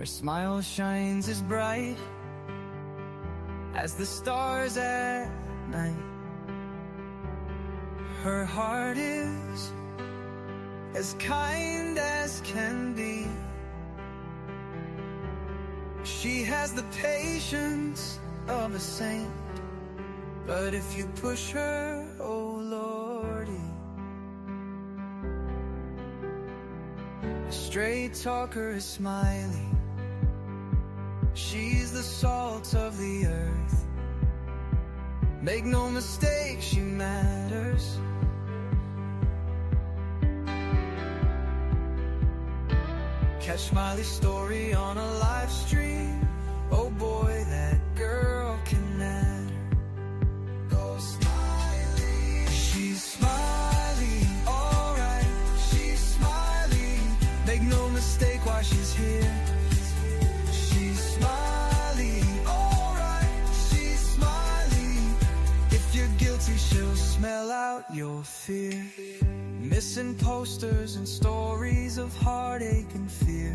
Her smile shines as bright as the stars at night. Her heart is as kind as can be. She has the patience of a saint, but if you push her, oh Lordy. A straight talker is Smiley. She's the salt of the earth. Make no mistake, she matters. Catch Smiley's story on a live stream. Oh boy, that girl can matter. Go Smiley. She's Smiley, alright. She's Smiley. Make no mistake why she's here. She's Smiley, alright. She's Smiley. If you're guilty, she'll smell out your fear. Missing posters and stories of heartache and fear.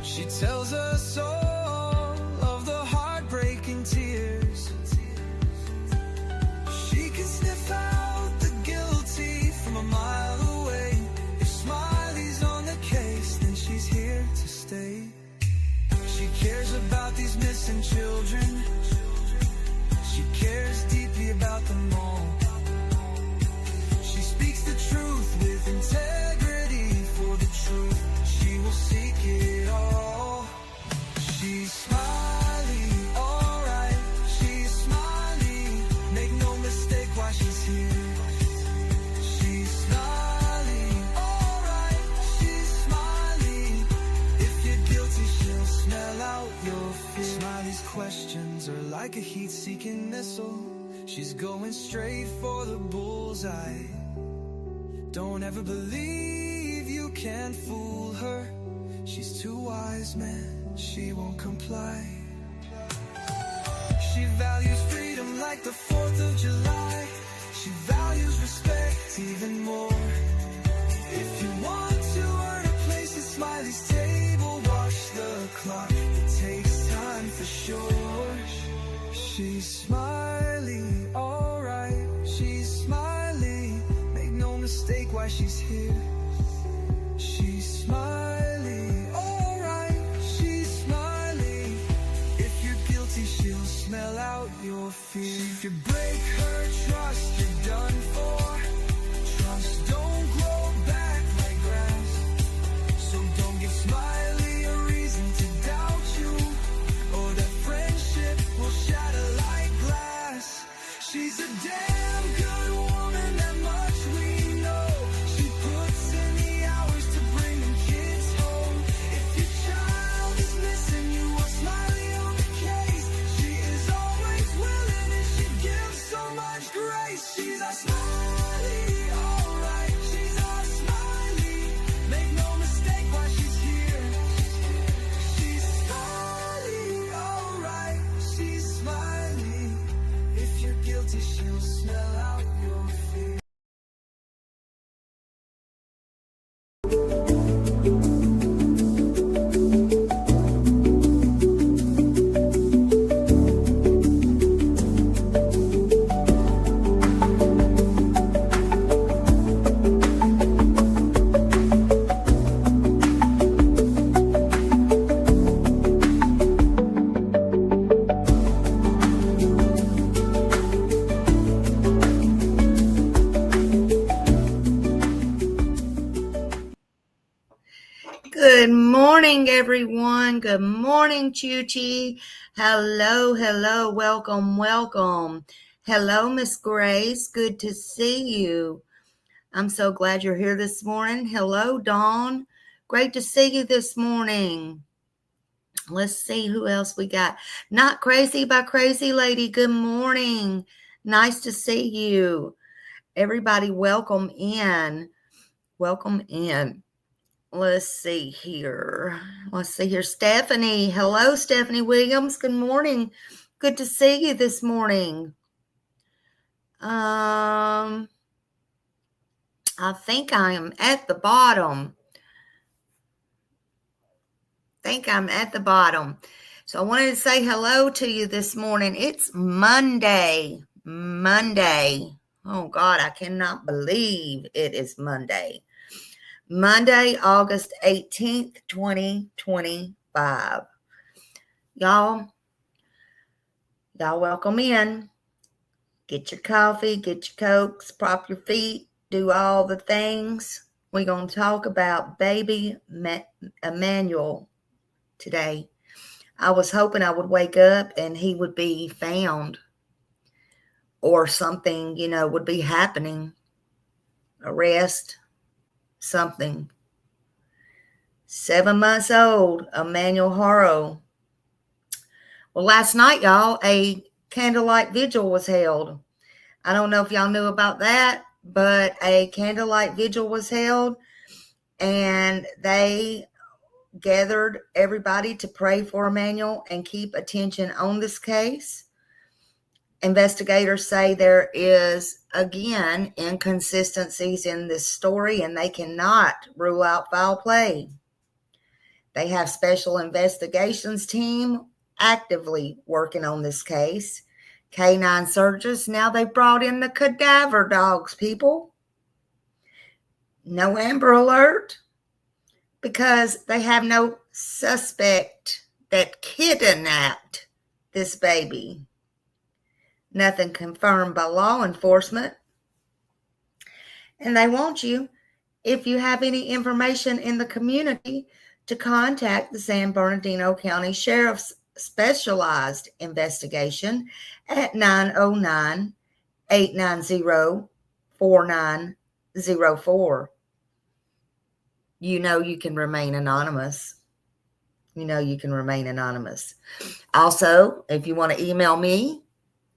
She tells us all of the heartbreaking tears. She can sniff out the guilty from a mile away. If Smiley's on the case, then she's here to stay. She cares about these missing children. She cares deeply about them all. She speaks the truth with integrity. For the truth, she will seek it all. She's Smiley, alright. She's Smiley. Make no mistake why she's here. She's Smiley, alright. She's Smiley. If you're guilty, she'll smell out your fear. Smiley's questions are like a heat-seeking missile. She's going straight for the bullseye. Don't ever believe you can fool her. She's too wise, man, she won't comply. She values freedom like the 4th of July. She values respect even more. If you want to earn a place at Smiley's table, watch the clock, it takes time for sure. She's Smiley, alright. She's Smiley. Make no mistake why she's here. She's Smiley, alright. She's Smiley. If you're guilty, she'll smell out your fear. If you break her trust, you're done for. Trust don't grow back like grass. So don't give Smiley a reason to doubt you, or that friendship will shatter like glass. She's a damn good woman, that much we know. She puts in the hours to bring them kids home. If your child is missing, you want Smiley on the case. She is always willing and she gives so much grace. She's a Smiley, alright. She's a Smiley. Make no mistake why she's here. She's Smiley, alright. She's Smiley. If you're guilty, she'll smell out your fear. Good morning, everyone. Good morning, Chuchi. Hello, hello. Welcome, welcome. Hello, Miss Grace. Good to see you. I'm so glad you're here this morning. Hello, Dawn. Great to see you this morning. Let's see who else we got. Not Crazy by Crazy Lady. Good morning. Nice to see you. Everybody, welcome in. Welcome in. Let's see here. Stephanie. Hello, Stephanie Williams. Good morning. Good to see you this morning. I think I am at the bottom. think I'm at the bottom. So I wanted to say hello to you this morning. It's Monday. Oh God, I cannot believe it is Monday. Monday, August 18th, 2025. Y'all welcome in. Get your coffee, get your Cokes, prop your feet, do all the things. We're going to talk about baby Emmanuel today. I was hoping I would wake up and he would be found or something, would be happening. Arrest, something. 7 months old, Emmanuel Haro. Well, last night, y'all, a candlelight vigil was held. I don't know if y'all knew about that, but a candlelight vigil was held, and they gathered everybody to pray for Emmanuel and keep attention on this case. Investigators say there is, again, inconsistencies in this story, and they cannot rule out foul play. They have special investigations team actively working on this case. Canine searches. Now they've brought in the cadaver dogs, people. No Amber Alert because they have no suspect that kidnapped this baby. Nothing confirmed by law enforcement. And they want you, if you have any information in the community, to contact the San Bernardino County Sheriff's Specialized Investigation at 909-890-4904. You know you can remain anonymous. Also, if you want to email me,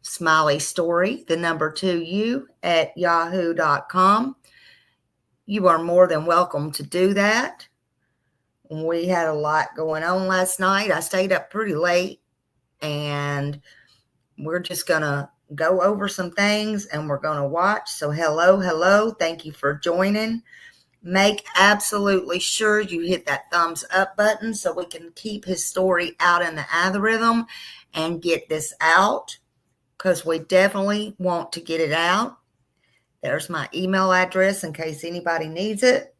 smileystory, the number 2u at yahoo.com. You are more than welcome to do that. We had a lot going on last night. I stayed up pretty late, and we're just going to go over some things, and we're going to watch. So hello. Thank you for joining. Make absolutely sure you hit that thumbs up button so we can keep his story out in the algorithm and get this out, because we definitely want to get it out. There's my email address in case anybody needs it.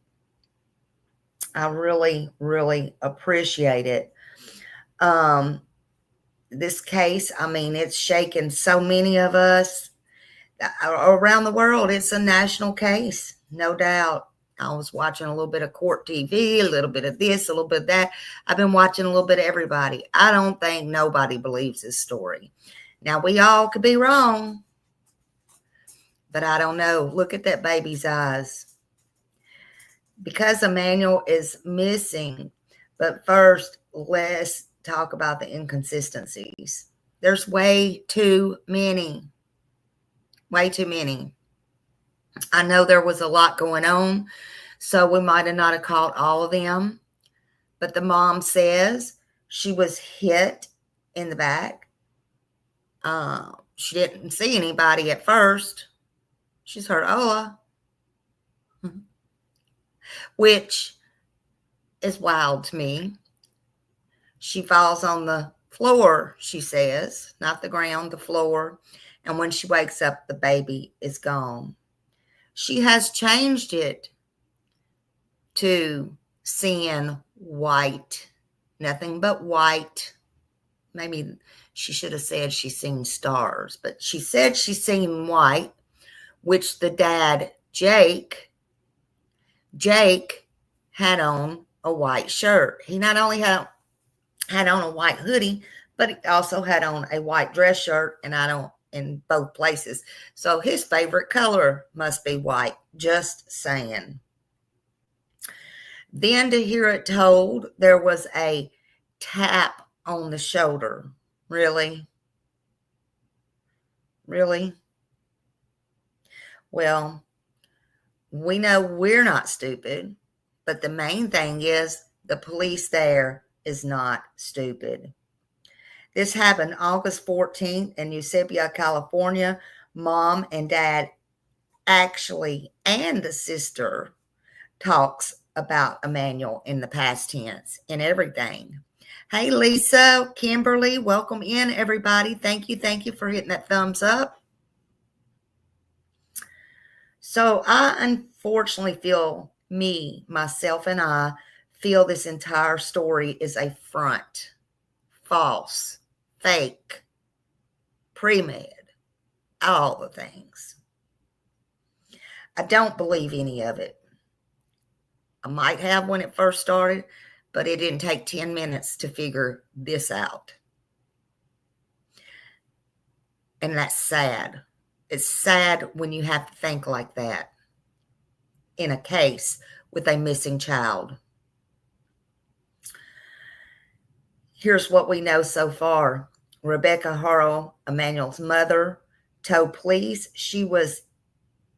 I really, really appreciate it. This case, it's shaken so many of us around the world. It's a national case, no doubt. I was watching a little bit of court TV, a little bit of this, a little bit of that. I've been watching a little bit of everybody. I don't think nobody believes this story. Now, we all could be wrong, but I don't know. Look at that baby's eyes. Because Emmanuel is missing. But first, let's talk about the inconsistencies. There's way too many. I know there was a lot going on, so we might have not caught all of them. But the mom says she was hit in the back. She didn't see anybody at first. She's heard hola, which is wild to me. She falls on the floor, she says, not the ground, the floor. And when she wakes up, the baby is gone. She has changed it to seeing white, nothing but white. Maybe she should have said she's seen stars, but she said she's seen white, which the dad, Jake had on a white shirt. He not only had on a white hoodie, but he also had on a white dress shirt, and I don't in both places. So his favorite color must be white, just saying. Then to hear it told there was a tap on the shoulder. Really? Well, we know we're not stupid, but the main thing is the police there is not stupid. This happened August 14th in Eusebia, California. Mom and dad actually, and the sister, talks about Emmanuel in the past tense and everything. Hey, Lisa, Kimberly, welcome in, everybody. Thank you for hitting that thumbs up. So I unfortunately feel myself and I feel this entire story is a front, false, fake, pre-med, all the things. I don't believe any of it. I might have when it first started, but it didn't take 10 minutes to figure this out. And that's sad. It's sad when you have to think like that in a case with a missing child. Here's what we know so far. Rebecca Harrell, Emmanuel's mother, told police she was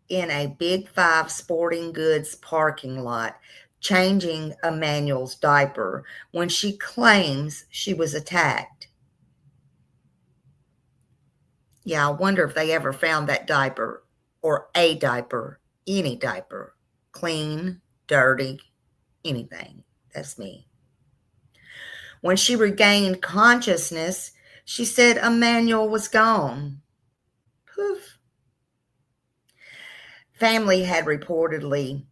in a Big Five sporting goods parking lot changing Emmanuel's diaper when she claims she was attacked. Yeah, I wonder if they ever found that diaper or a diaper, any diaper, clean, dirty, anything. That's me. When she regained consciousness, she said Emmanuel was gone. Poof. Family had reportedly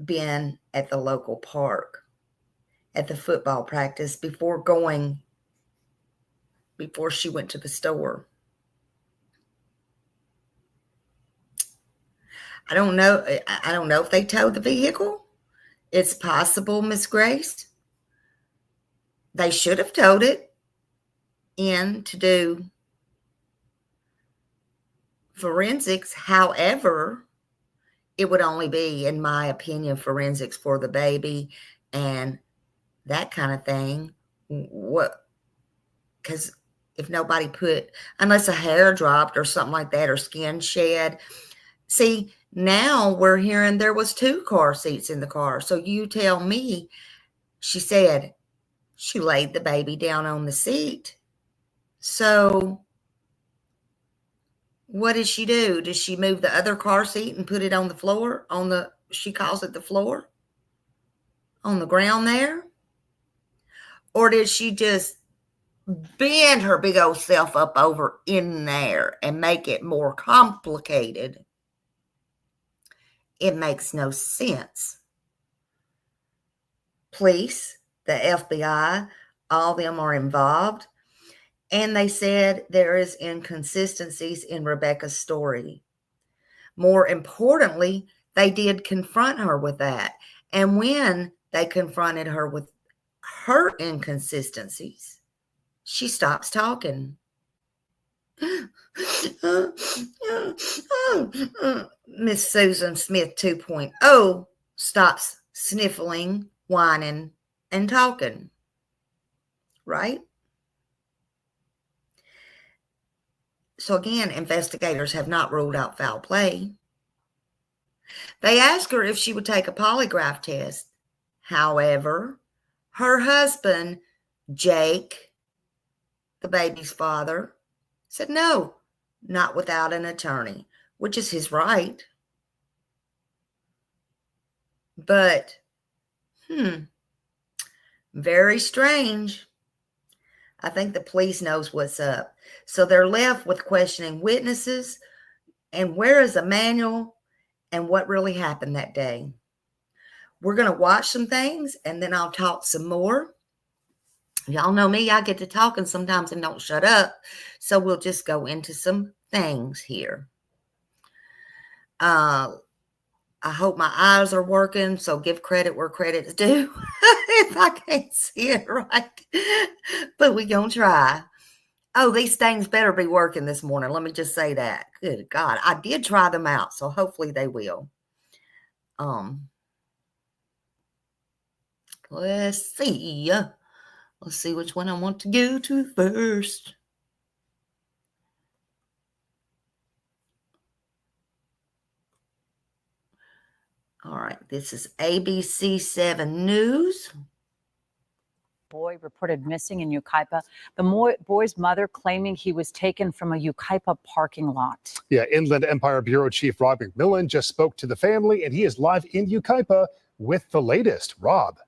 been at the local park at the football practice before she went to the store. I don't know if they towed the vehicle. It's possible, Miss Grace. They should have towed it in to do forensics. However, it would only be, in my opinion, forensics for the baby and that kind of thing. Because if nobody unless a hair dropped or something like that, or skin shed. See, now we're hearing there was 2 car seats in the car. So you tell me, she said she laid the baby down on the seat. So what did she do? Did she move the other car seat and put it on the floor? She calls it the floor? On the ground there? Or did she just bend her big old self up over in there and make it more complicated? It makes no sense. Police, the FBI, all of them are involved. And they said there is inconsistencies in Rebecca's story. More importantly, they did confront her with that. And when they confronted her with her inconsistencies, she stops talking. Miss Susan Smith 2.0 stops sniffling, whining, and talking. Right? So again, investigators have not ruled out foul play. They asked her if she would take a polygraph test. However, her husband, Jake, the baby's father, said no, not without an attorney, which is his right. But, very strange. I think the police knows what's up. So they're left with questioning witnesses and where is Emmanuel and what really happened that day. We're going to watch some things and then I'll talk some more. Y'all know me, I get to talking sometimes and don't shut up. So we'll just go into some things here. I hope my eyes are working, so give credit where credit's due if I can't see it right. But we're going to try. Oh, these things better be working this morning. Let me just say that. Good God. I did try them out, so hopefully they will. Let's see. Let's see which one I want to go to first. All right, this is ABC 7 News. Boy reported missing in Yucaipa. The boy's mother claiming he was taken from a Yucaipa parking lot. Yeah, Inland Empire Bureau Chief Rob McMillan just spoke to the family, and he is live in Yucaipa with the latest. Rob.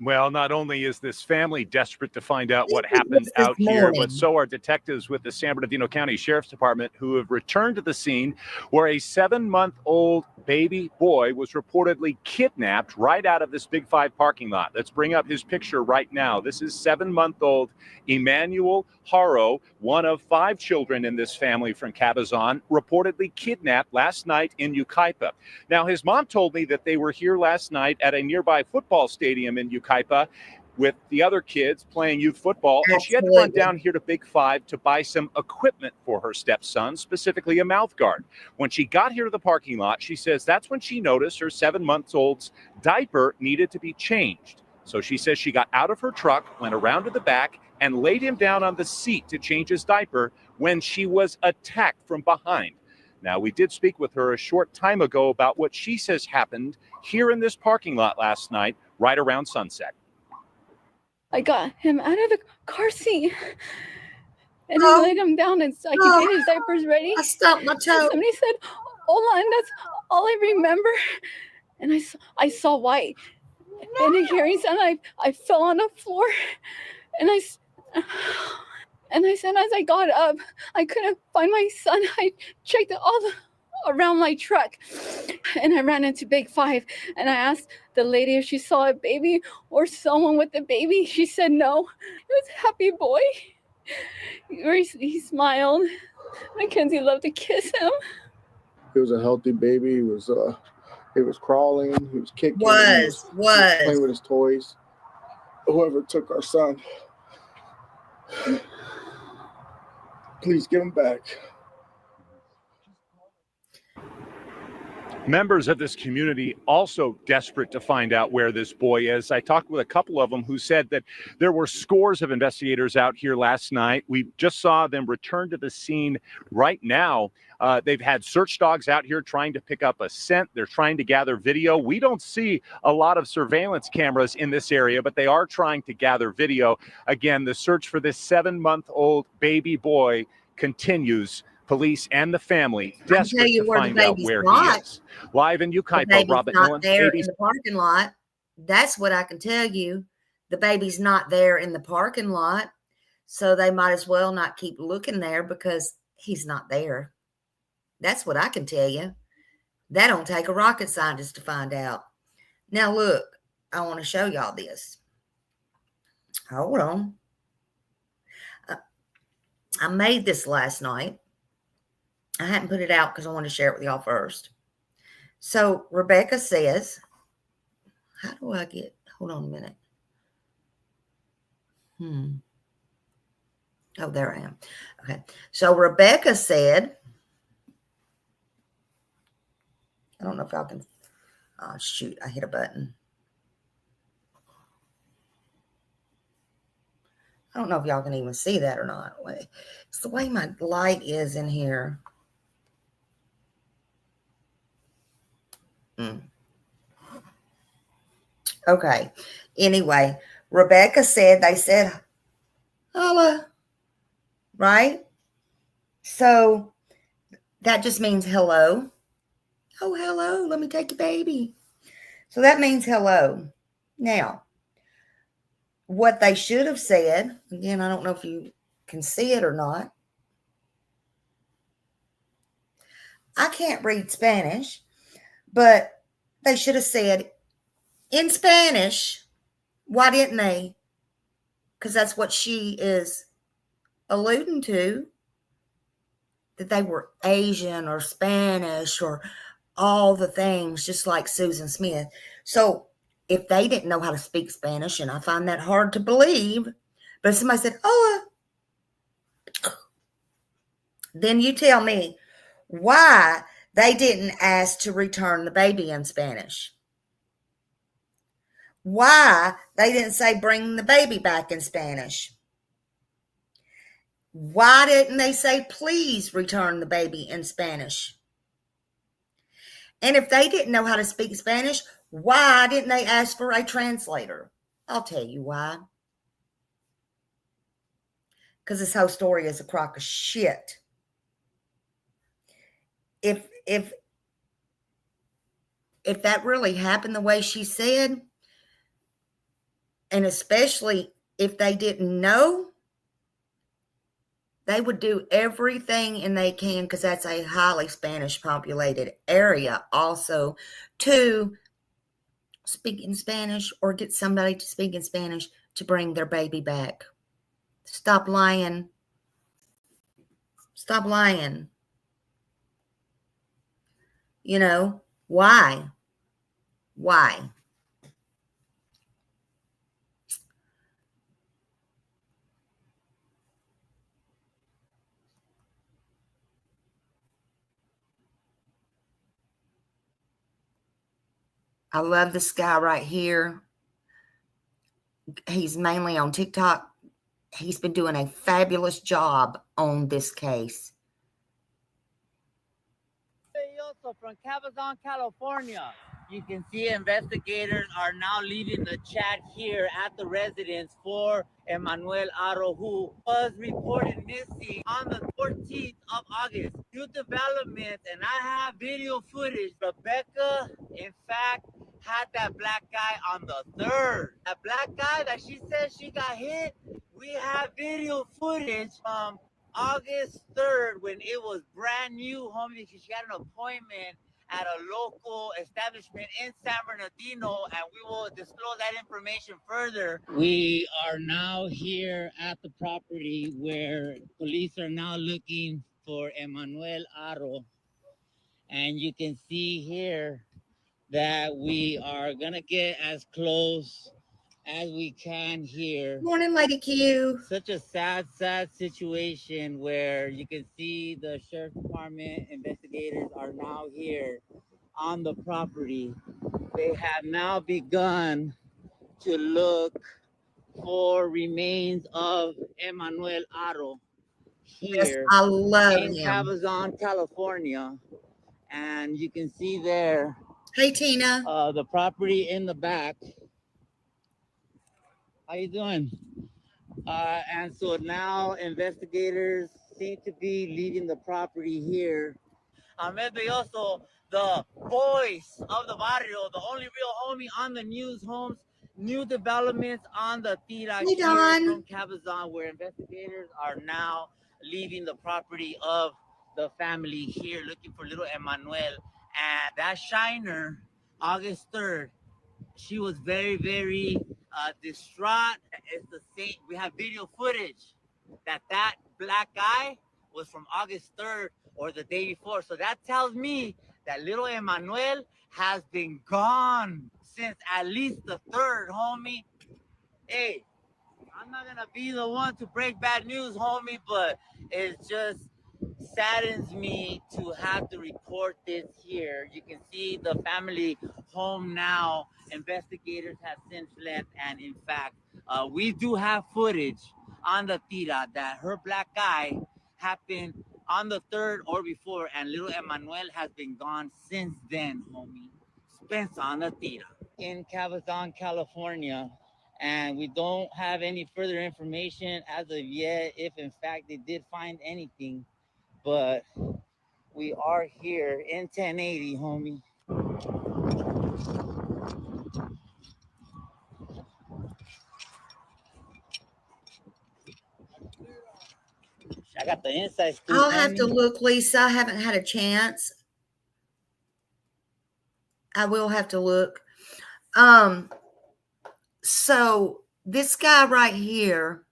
Well, not only is this family desperate to find out what This happened this out here, but morning. so are detectives with the San Bernardino County Sheriff's Department who have returned to the scene where a 7-month-old baby boy was reportedly kidnapped right out of this Big Five parking lot. Let's bring up his picture right now. This is 7-month-old Emmanuel Haro, one of 5 children in this family from Cabazon, reportedly kidnapped last night in Yucaipa. Now, his mom told me that they were here last night at a nearby football stadium in Yucaipa with the other kids playing youth football. And she had to run down here to Big Five to buy some equipment for her stepson, specifically a mouth guard. When she got here to the parking lot, she says that's when she noticed her 7-month-old's diaper needed to be changed. So she says she got out of her truck, went around to the back, and laid him down on the seat to change his diaper when she was attacked from behind. Now, we did speak with her a short time ago about what she says happened here in this parking lot last night, right around sunset. I got him out of the car seat and I laid him down and so I could get his diapers ready. I stumped my toe. Somebody said, "Hola," and that's all I remember. And I saw white. And a hearing sound, I fell on the floor and I said, as I got up, I couldn't find my son. I checked around my truck and I ran into Big Five and I asked the lady if she saw a baby or someone with a baby. She said no. It was a happy boy. He smiled. Mackenzie loved to kiss him. He was a healthy baby. He was crawling. He was kicking. Was playing with his toys. Whoever took our son, please give him back. Members of this community also desperate to find out where this boy is. I talked with a couple of them who said that there were scores of investigators out here last night. We just saw them return to the scene right now. They've had search dogs out here trying to pick up a scent. They're trying to gather video. We don't see a lot of surveillance cameras in this area, but they are trying to gather video. Again, the search for this 7-month-old baby boy continues. Police and the family desperate to find out where he is. Live in Yucaipa, Robert Nolan, there in the parking lot. That's what I can tell you. The baby's not there in the parking lot, so they might as well not keep looking there because he's not there. That's what I can tell you. That don't take a rocket scientist to find out. Now look, I want to show y'all this. Hold on. I made this last night. I hadn't put it out because I wanted to share it with y'all first. So Rebecca says, how do I get, hold on a minute. Oh, there I am. Okay. So Rebecca said, I don't know if y'all can, shoot, I hit a button. I don't know if y'all can even see that or not. It's the way my light is in here. Okay. Anyway, Rebecca said, they said, holla, right? So that just means hello. Oh, hello. Let me take your baby. So that means hello. Now, what they should have said, again, I don't know if you can see it or not. I can't read Spanish, but they should have said in Spanish. Why didn't they? Because that's what she is alluding to, that they were Asian or Spanish or all the things, just like Susan Smith. So if they didn't know how to speak Spanish, and I find that hard to believe, but if somebody said, oh, then you tell me why they didn't ask to return the baby in Spanish. Why they didn't say bring the baby back in Spanish. Why didn't they say please return the baby in Spanish? And if they didn't know how to speak Spanish, why didn't they ask for a translator? I'll tell you why. Because this whole story is a crock of shit. If if that really happened the way she said, and especially if they didn't know, they would do everything and they can, because that's a highly Spanish populated area, also to speak in Spanish or get somebody to speak in Spanish to bring their baby back. Stop lying. Stop lying. You know, why? Why? I love this guy right here. He's mainly on TikTok. He's been doing a fabulous job on this case. From Cabazon, California. You can see investigators are now leading the chat here at the residence for Emmanuel Aro, who was reported missing on the 14th of August. New developments, and I have video footage. Rebecca, in fact, had that black guy on the 3rd. That black guy that she said she got hit, we have video footage from August 3rd, when it was brand new, homie, because she had an appointment at a local establishment in San Bernardino, and we will disclose that information further. We are now here at the property where police are now looking for Emmanuel Aro, and you can see here that we are gonna get as close as we can here. Morning, Lady Q. Such a sad situation where you can see the sheriff's department investigators are now here on the property. They have now begun to look for remains of Emmanuel Aro here, Yes, I love in him. Cabazon, California. And you can see there, Hey, Tina. the property in the back. How you doing? And so now investigators seem to be leaving the property here. Ahmed Belloso, the voice of the barrio, the only real homie on the news, homes. New developments on the Tira Hey, here Don. from Cabazon, where investigators are now leaving the property of the family here, looking for little Emmanuel. And that Shiner, August 3rd, she was very, very distraught. It's the same. We have video footage that black guy was from August 3rd or the day before. So that tells me that little Emmanuel has been gone since at least the 3rd, homie. Hey, I'm not gonna be the one to break bad news, homie, but it just saddens me to have to report this here. You can see the family home now. Investigators have since left, and in fact, we do have footage on the Tira that her black eye happened on the 3rd or before, and little Emmanuel has been gone since then, homie. Spence on the Tira in Cabazon, California. And we don't have any further information as of yet if in fact they did find anything, but we are here in 1080, homie. I got the inside scoop. I'll have to look, Lisa. I haven't had a chance. I will have to look. So this guy right here,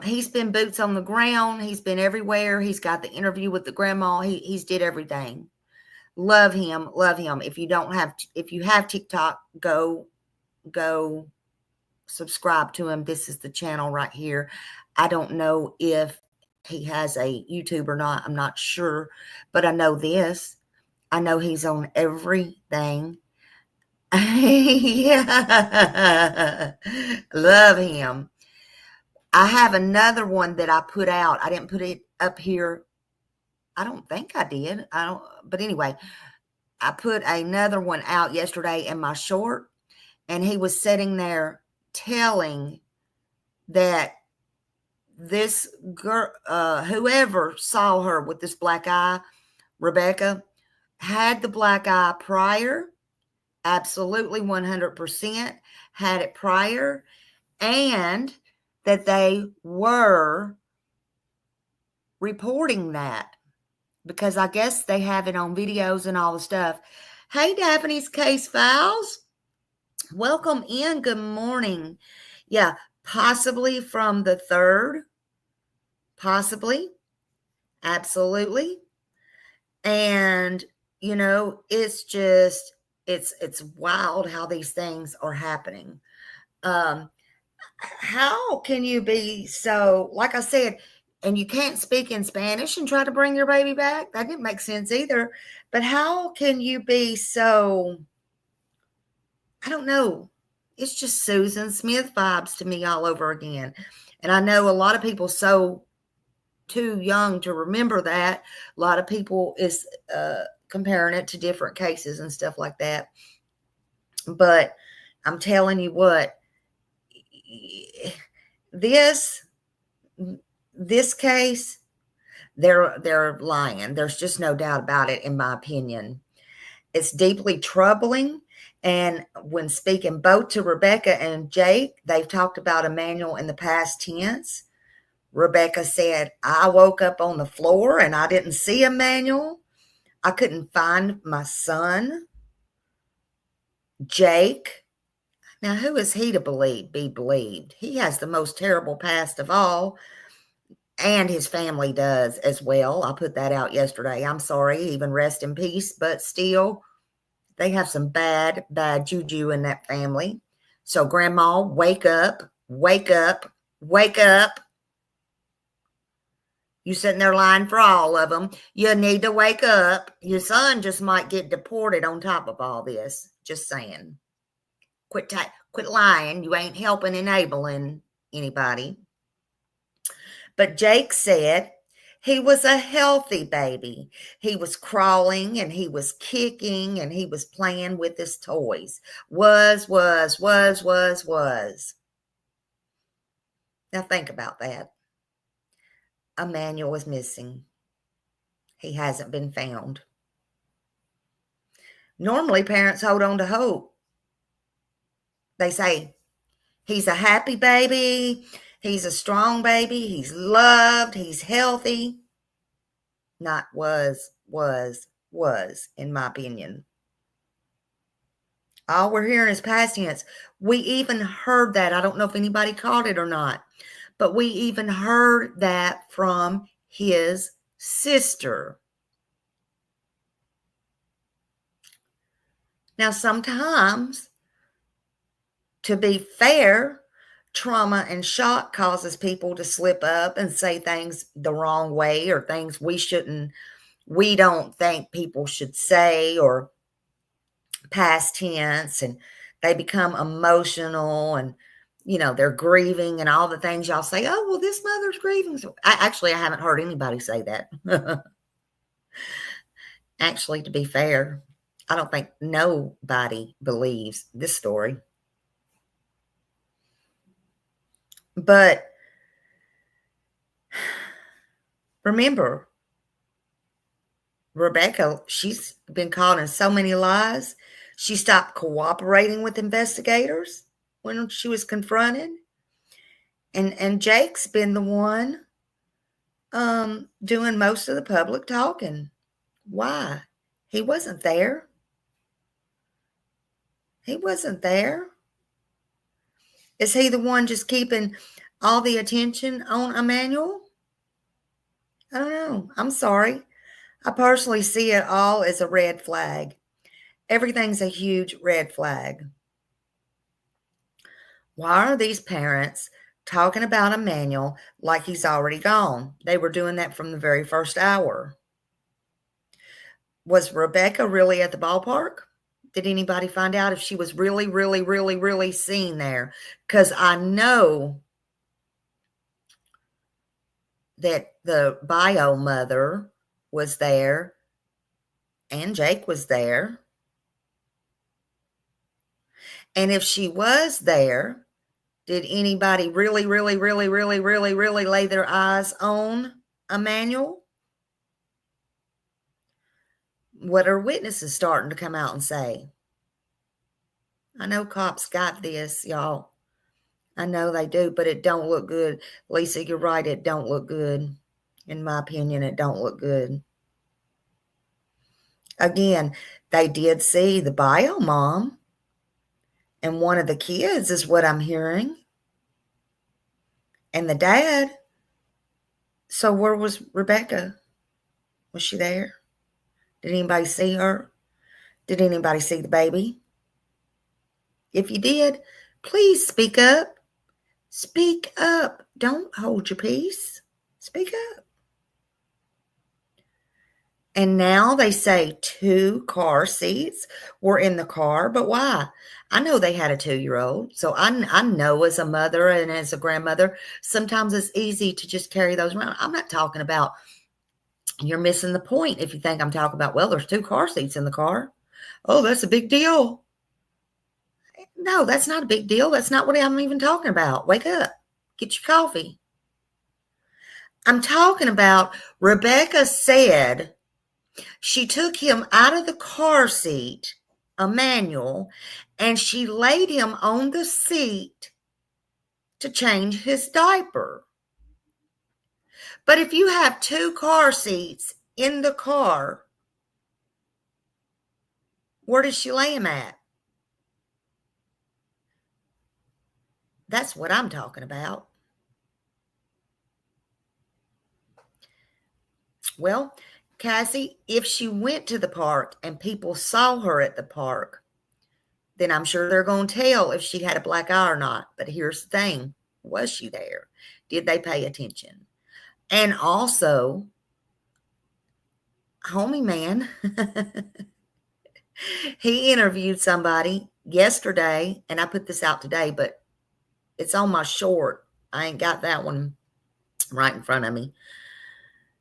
he's been boots on the ground. He's been everywhere. He's got the interview with the grandma. He's did everything. Love him. Love him. If you have TikTok, go subscribe to him. This is the channel right here. I don't know if he has a YouTube or not. I'm not sure, but I know this. I know he's on everything. Yeah. Love him. I have another one that I put out. I didn't put it up here. I don't think I did. But anyway, I put another one out yesterday in my short, and he was sitting there telling that this girl, whoever saw her with this black eye, Rebecca, had the black eye prior, absolutely 100% had it prior, and that they were reporting that because I guess they have it on videos and all the stuff. Hey, Daphne's Case Files. Welcome in. Good morning. Yeah, possibly from the 3rd. Possibly. Absolutely. And, you know, it's just, it's wild how these things are happening. How can you be so, like I said, and you can't speak in Spanish and try to bring your baby back? That didn't make sense either. But how can you be so, I don't know. It's just Susan Smith vibes to me all over again. And I know a lot of people so too young to remember that. A lot of people is comparing it to different cases and stuff like that. But I'm telling you what, this case, they're lying. There's just no doubt about it, in my opinion. It's deeply troubling. And when speaking both to Rebecca and Jake, they've talked about Emmanuel in the past tense. Rebecca said, I woke up on the floor and I didn't see Emmanuel. I couldn't find my son. Jake, now who is he to be believed? He has the most terrible past of all. And his family does as well. I put that out yesterday. I'm sorry, even rest in peace, but still, they have some bad juju in that family. So Grandma, wake up, wake up, wake up. You sitting there lying for all of them. You need to wake up. Your son just might get deported on top of all this. Just saying. Quit lying. You ain't helping, enabling anybody. But Jake said he was a healthy baby. He was crawling and he was kicking and he was playing with his toys. Was. Now think about that. Emmanuel is missing. He hasn't been found. Normally, parents hold on to hope. They say, he's a happy baby. He's a strong baby. He's loved. He's healthy. Not was, in my opinion. All we're hearing is past tense. We even heard that. I don't know if anybody caught it or not, but we even heard that from his sister. Now, sometimes, to be fair, trauma and shock causes people to slip up and say things the wrong way or things we don't think people should say, or past tense, and they become emotional and, you know, they're grieving and all the things y'all say, oh, well, this mother's grieving. So I haven't heard anybody say that. Actually, to be fair, I don't think nobody believes this story. But remember, Rebecca, she's been caught in so many lies. She stopped cooperating with investigators when she was confronted. And Jake's been the one doing most of the public talking. Why? He wasn't there. He wasn't there. Is he the one just keeping all the attention on Emmanuel? I don't know. I'm sorry. I personally see it all as a red flag. Everything's a huge red flag. Why are these parents talking about Emmanuel like he's already gone? They were doing that from the very first hour. Was Rebecca really at the ballpark? Did anybody find out if she was really seen there? Because I know that the bio mother was there and Jake was there. And if she was there, did anybody really lay their eyes on Emmanuel? What are witnesses starting to come out and say? I know cops got this, y'all. I know they do, but it don't look good. Lisa, you're right. It don't look good. In my opinion, it don't look good. Again, they did see the bio mom and one of the kids is what I'm hearing. And the dad. So where was Rebecca? Was she there? Did anybody see her? Did anybody see the baby? If you did, please speak up. Speak up. Don't hold your peace. Speak up. And now they say 2 car seats were in the car, but why? I know they had a 2-year-old. So I know as a mother and as a grandmother, sometimes it's easy to just carry those around. I'm not talking about, you're missing the point if you think I'm talking about, well, there's 2 car seats in the car. Oh, that's a big deal. No, that's not a big deal. That's not what I'm even talking about. Wake up. Get your coffee. I'm talking about Rebecca said she took him out of the car seat, Emmanuel, and she laid him on the seat to change his diaper. But if you have 2 car seats in the car, where does she lay him at? That's what I'm talking about. Well, Cassie, if she went to the park and people saw her at the park, then I'm sure they're going to tell if she had a black eye or not. But here's the thing. Was she there? Did they pay attention? And also, homie man, he interviewed somebody yesterday, and I put this out today, but it's on my short. I ain't got that one right in front of me.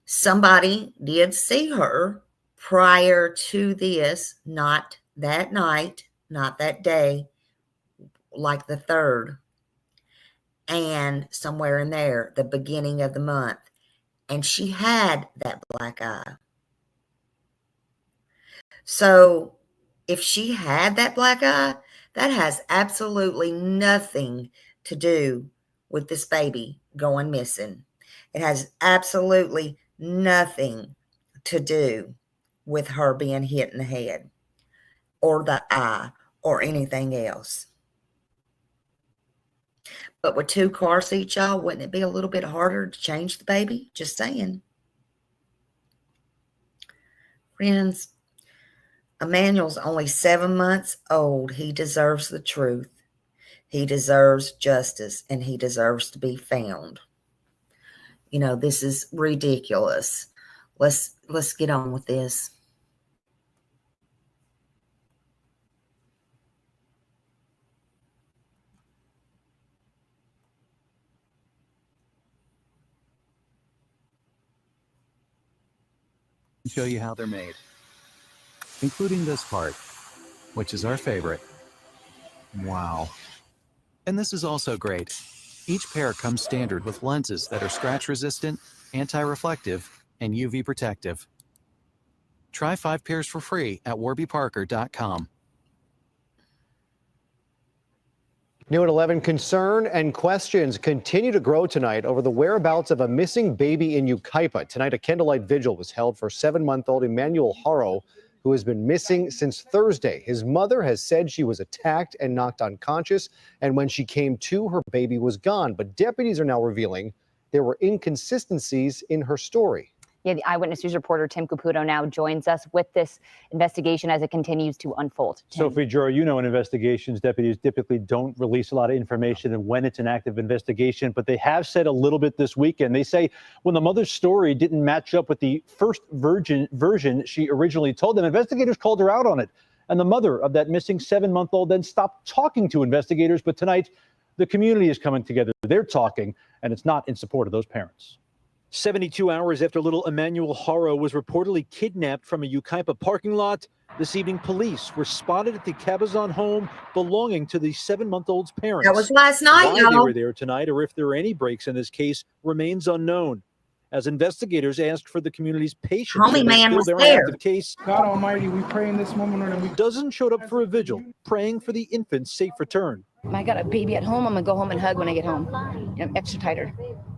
Somebody did see her prior to this, not that night, not that day, like the 3rd, and somewhere in there, the beginning of the month. And she had that black eye. So if she had that black eye, that has absolutely nothing to do with this baby going missing. It has absolutely nothing to do with her being hit in the head or the eye or anything else. But with 2 car seats, y'all, wouldn't it be a little bit harder to change the baby? Just saying. Friends, Emmanuel's only 7 months old. He deserves the truth. He deserves justice, and he deserves to be found. You know, this is ridiculous. Let's get on with this. Show you how they're made, including this part, which is our favorite. Wow. And this is also great. Each pair comes standard with lenses that are scratch resistant, anti-reflective, and UV protective. Try 5 pairs for free at warbyparker.com. New at 11, concern and questions continue to grow tonight over the whereabouts of a missing baby in Yucaipa. Tonight, a candlelight vigil was held for 7-month-old Emmanuel Haro, who has been missing since Thursday. His mother has said she was attacked and knocked unconscious, and when she came to, her baby was gone. But deputies are now revealing there were inconsistencies in her story. Yeah, the Eyewitness News reporter Tim Caputo now joins us with this investigation as it continues to unfold. Tim. Sophie Jura, you know, in investigations, deputies typically don't release a lot of information and when it's an active investigation, but they have said a little bit this weekend. They say when the mother's story didn't match up with the first version she originally told them, investigators called her out on it. And the mother of that missing 7-month-old then stopped talking to investigators. But tonight, the community is coming together. They're talking, and it's not in support of those parents. 72 hours after little Emmanuel Haro was reportedly kidnapped from a Yucaipa parking lot, this evening police were spotted at the Cabazon home belonging to the 7-month-old's parents. That was last night, Why y'all. they were there tonight or if there are any breaks in this case remains unknown. as investigators asked for the community's patience. Homie man Still, was they're on there. active case. God Almighty, we pray in this moment, Lord, and we Dozens showed up for a vigil, praying for the infant's safe return. I got a baby at home. I'm gonna go home and hug when I get home. I'm extra tighter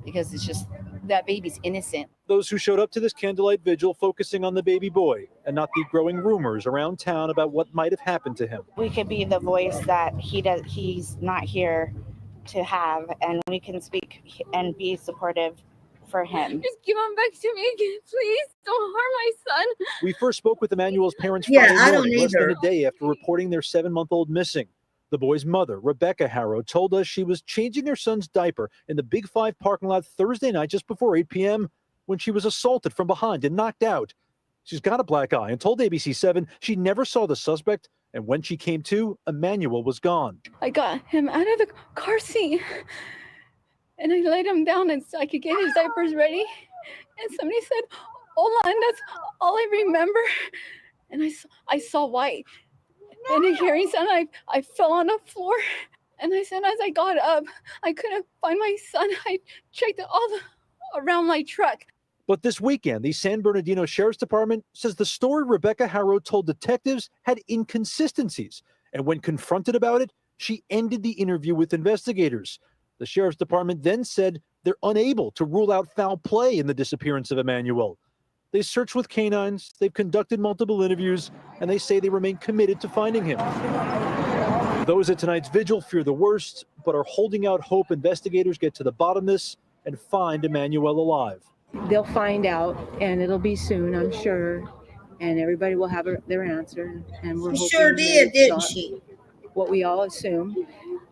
because it's just that baby's innocent. Those who showed up to this candlelight vigil focusing on the baby boy and not the growing rumors around town about what might have happened to him. We could be the voice that he's not here to have, and we can speak and be supportive for him. Just give him back to me again, please. Don't harm my son. We first spoke with Emmanuel's parents Yeah, Friday I don't morning, less than either. a day after reporting their 7-month-old missing. The boy's mother, Rebecca Harrow, told us she was changing her son's diaper in the Big 5 parking lot Thursday night just before 8 p.m. when she was assaulted from behind and knocked out. She's got a black eye and told ABC7 she never saw the suspect, and when she came to, Emmanuel was gone. I got him out of the car seat and I laid him down and so I could get his diapers ready. And somebody said, "Hola," and that's all I remember. And I saw white. And a hearing sound, I fell on the floor. And I said, as I got up, I couldn't find my son. I checked around my truck. But this weekend, the San Bernardino Sheriff's Department says the story Rebecca Harrow told detectives had inconsistencies. And when confronted about it, she ended the interview with investigators. The Sheriff's Department then said they're unable to rule out foul play in the disappearance of Emmanuel. They searched with canines, they've conducted multiple interviews, and they say they remain committed to finding him. Those at tonight's vigil fear the worst, but are holding out hope investigators get to the bottom of this and find Emmanuel alive. They'll find out, and it'll be soon, I'm sure, and everybody will have their answer. And we're She hoping sure that did, it's didn't not she? what we all assume,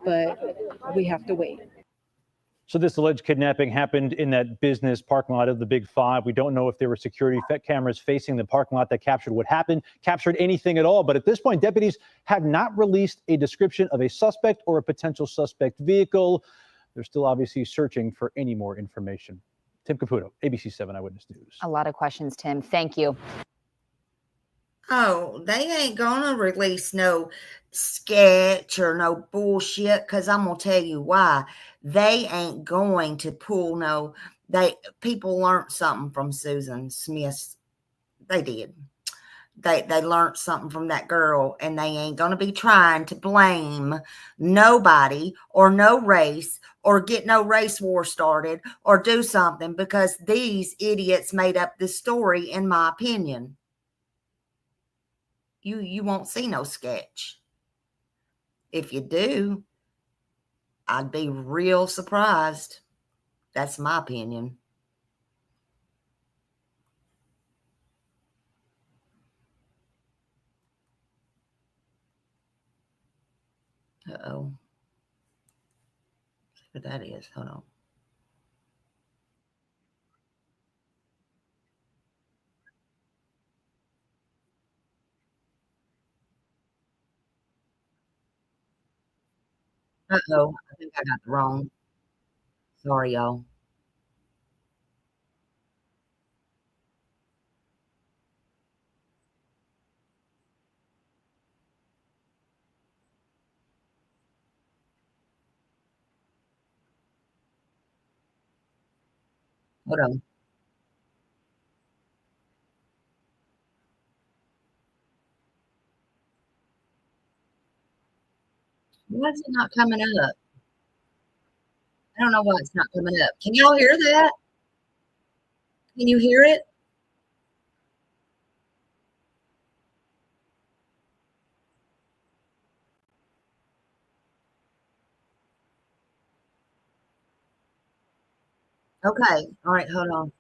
but we have to wait. So this alleged kidnapping happened in that business parking lot of the Big 5. We don't know if there were security cameras facing the parking lot that captured what happened, captured anything at all. But at this point, deputies have not released a description of a suspect or a potential suspect vehicle. They're still obviously searching for any more information. Tim Caputo, ABC7 Eyewitness News. A lot of questions, Tim. Thank you. Oh, they ain't gonna release no sketch or no bullshit, because I'm gonna tell you why. They ain't going to pull no. People learned something from Susan Smith. They did. They learned something from that girl, and they ain't gonna be trying to blame nobody or no race or get no race war started or do something, because these idiots made up this story, in my opinion. You won't see no sketch. If you do, I'd be real surprised. That's my opinion. Uh-oh. See what that is. Hold on. Uh-oh. I think I got the wrong. Sorry, y'all. Hold on. Why is it not coming up? I don't know why it's not coming up. Can y'all hear that? Can you hear it? Okay. All right. Hold on.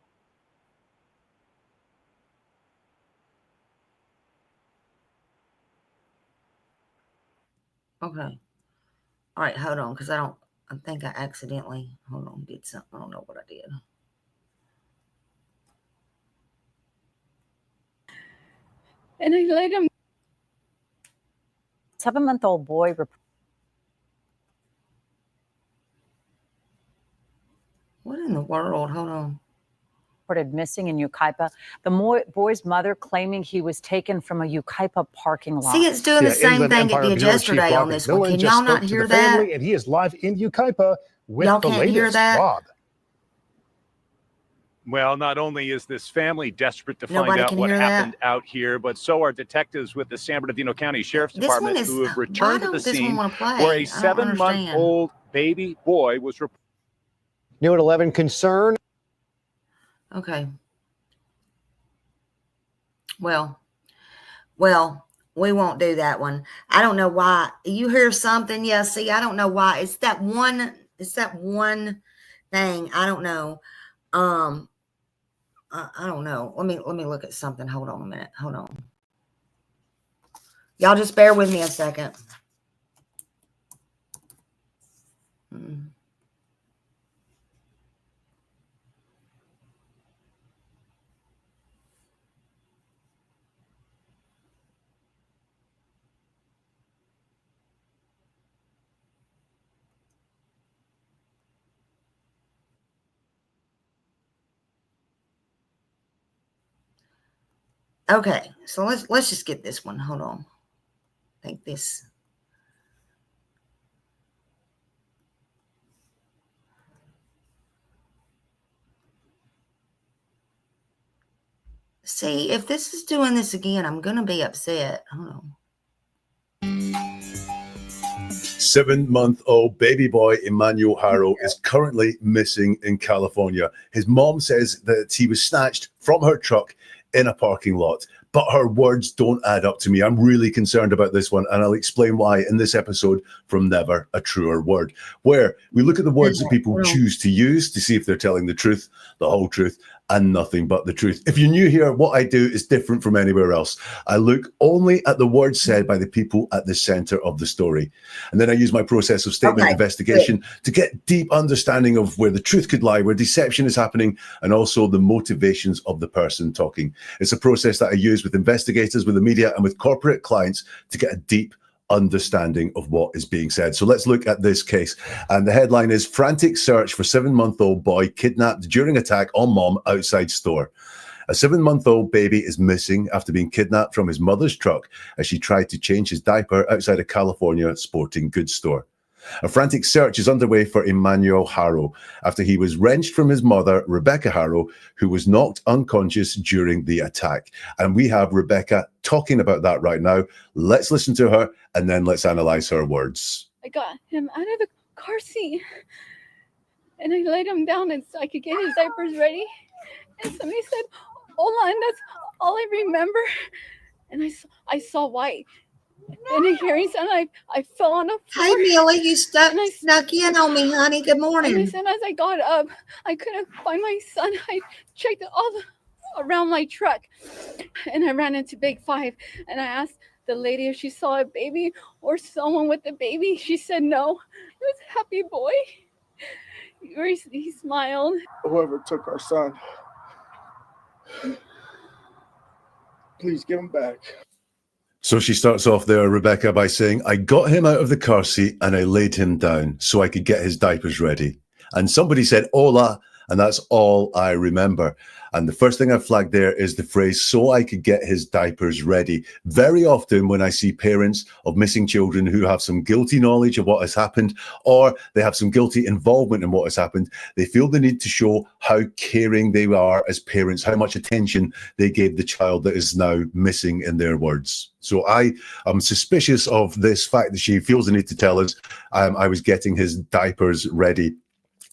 Okay. All right. Hold on. Because I think I accidentally, hold on, did something. I don't know what I did. And I laid him. 7-month-old boy What in the world? Hold on. reported missing in Yucaipa. The boy's mother claiming he was taken from a Yucaipa parking lot. See, it's doing the same England thing Empire it did Bureau Chief yesterday on Robert this one. Millen Can just y'all not spoke to hear the family, that? and he is live in Yucaipa with Y'all the can't hear latest. that? Rob. Well, not only is this family desperate to find Nobody out can what hear that? happened out here, but so are detectives with the San Bernardino County Sheriff's This one Department is. who have Why returned to the don't this one scene want to play? where I a don't understand. 7-month-old baby boy was reported. New at 11, concern. Okay. Well, we won't do that one. I don't know why. You hear something? Yeah, see, I don't know why. It's that one thing. I don't know. I don't know. Let me look at something. Hold on a minute. Hold on. Y'all just bear with me a second. Okay, so let's just get this one. Hold on. I think this. See, if this is doing this again, I'm gonna be upset. Hold on. 7-month-old baby boy Emmanuel Harrow is currently missing in California. His mom says that he was snatched from her truck in a parking lot, but her words don't add up to me. I'm really concerned about this one, and I'll explain why in this episode from Never a Truer Word, where we look at the words that people choose to use to see if they're telling the truth, the whole truth, and nothing but the truth. If you're new here, what I do is different from anywhere else. I look only at the words said by the people at the center of the story. And then I use my process of statement investigation to get deep understanding of where the truth could lie, where deception is happening, and also the motivations of the person talking. It's a process that I use with investigators, with the media, and with corporate clients to get a deep understanding of what is being said. So let's look at this case. And the headline is Frantic Search for 7-month-old Boy Kidnapped During Attack on Mom Outside Store. A 7-month-old baby is missing after being kidnapped from his mother's truck as she tried to change his diaper outside a California sporting goods store. A frantic search is underway for Emmanuel Harrow after he was wrenched from his mother, Rebecca Harrow, who was knocked unconscious during the attack. And we have Rebecca talking about that right now. Let's listen to her and then let's analyze her words. I got him out of the car seat and I laid him down and so I could get his diapers ready. And somebody said, "Hola," and that's all I remember. And I saw white. And a hearing sound, I fell on the floor. Hey, Millie, you snuck in on me, honey. Good morning. And I said, as I got up, I couldn't find my son. I checked around my truck, and I ran into Big 5. And I asked the lady if she saw a baby or someone with a baby. She said no. It was a happy boy. He smiled. Whoever took our son, please give him back. So she starts off there, Rebecca, by saying, I got him out of the car seat and I laid him down so I could get his diapers ready. And somebody said, hola, and that's all I remember. And the first thing I flagged there is the phrase, so I could get his diapers ready. Very often when I see parents of missing children who have some guilty knowledge of what has happened, or they have some guilty involvement in what has happened, they feel the need to show how caring they are as parents, how much attention they gave the child that is now missing, in their words. So I am suspicious of this fact that she feels the need to tell us I was getting his diapers ready.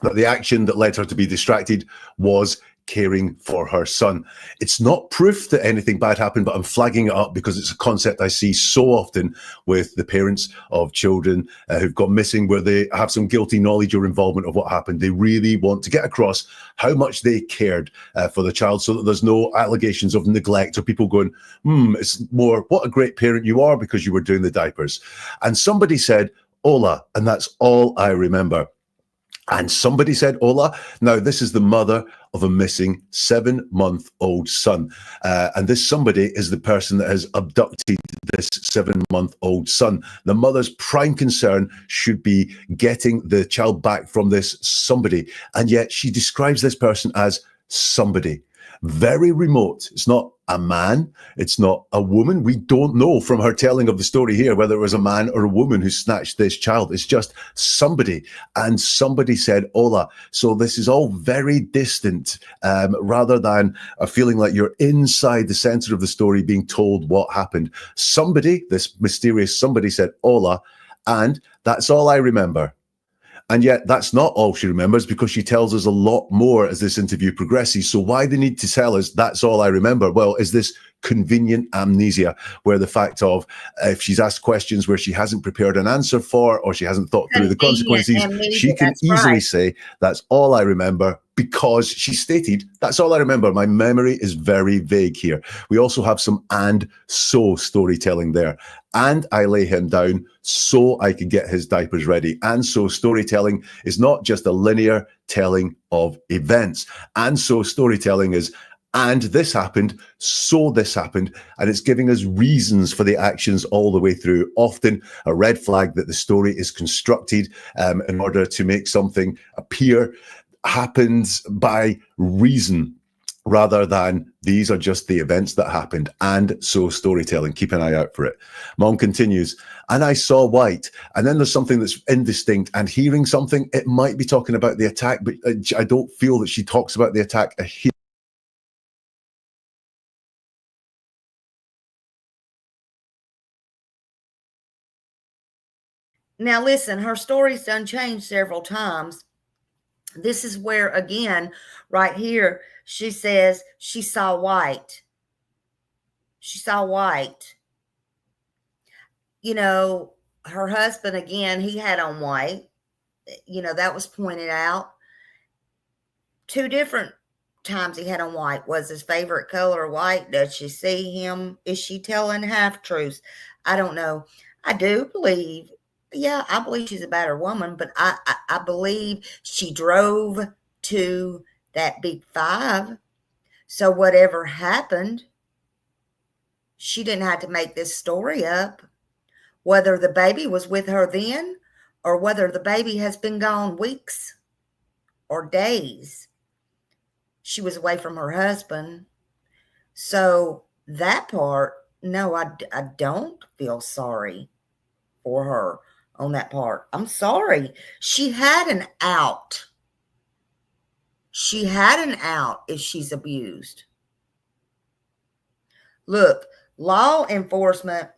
That the action that led her to be distracted was caring for her son. It's not proof that anything bad happened, but I'm flagging it up because it's a concept I see so often with the parents of children who've gone missing, where they have some guilty knowledge or involvement of what happened. They really want to get across how much they cared for the child, so that there's no allegations of neglect or people going, it's more, what a great parent you are because you were doing the diapers. And somebody said, hola, and that's all I remember. And somebody said, hola. Now, this is the mother of a missing 7-month-old son. And this somebody is the person that has abducted this 7-month-old son. The mother's prime concern should be getting the child back from this somebody. And yet she describes this person as somebody. Very remote. It's not a man. It's not a woman. We don't know from her telling of the story here whether it was a man or a woman who snatched this child. It's just somebody. And somebody said, Ola. So this is all very distant, rather than a feeling like you're inside the center of the story being told what happened. Somebody, this mysterious somebody, said, Ola. And that's all I remember. And yet that's not all she remembers, because she tells us a lot more as this interview progresses. So why they need to tell us that's all I remember? Well, is this convenient amnesia, where the fact of if she's asked questions where she hasn't prepared an answer for, or she hasn't thought through the consequences, she can easily say that's all I remember, because she stated that's all I remember. My memory is very vague here. We also have some and so storytelling there. And I lay him down so I can get his diapers ready. And so storytelling is not just a linear telling of events. And so storytelling is, and this happened, so this happened. And it's giving us reasons for the actions all the way through. Often a red flag that the story is constructed in order to make something appear, happens by reason, rather than these are just the events that happened. And so storytelling, keep an eye out for it. Mom continues, and I saw white. And then there's something that's indistinct, and hearing something, it might be talking about the attack, but I don't feel that she talks about the attack here. Now listen, her story's done changed several times. This is where, again, right here, she says she saw white. She saw white. You know, her husband, again, he had on white. You know, that was pointed out. 2 different times he had on white. Was his favorite color white? Does she see him? Is she telling half-truths? I don't know. I do believe, yeah, I believe she's a better woman, but I believe she drove to that big 5. So whatever happened, she didn't have to make this story up. Whether the baby was with her then, or whether the baby has been gone weeks or days, she was away from her husband. So that part, no, I don't feel sorry for her on that part. I'm sorry. She had an out. She had an out if she's abused. Look, law enforcement,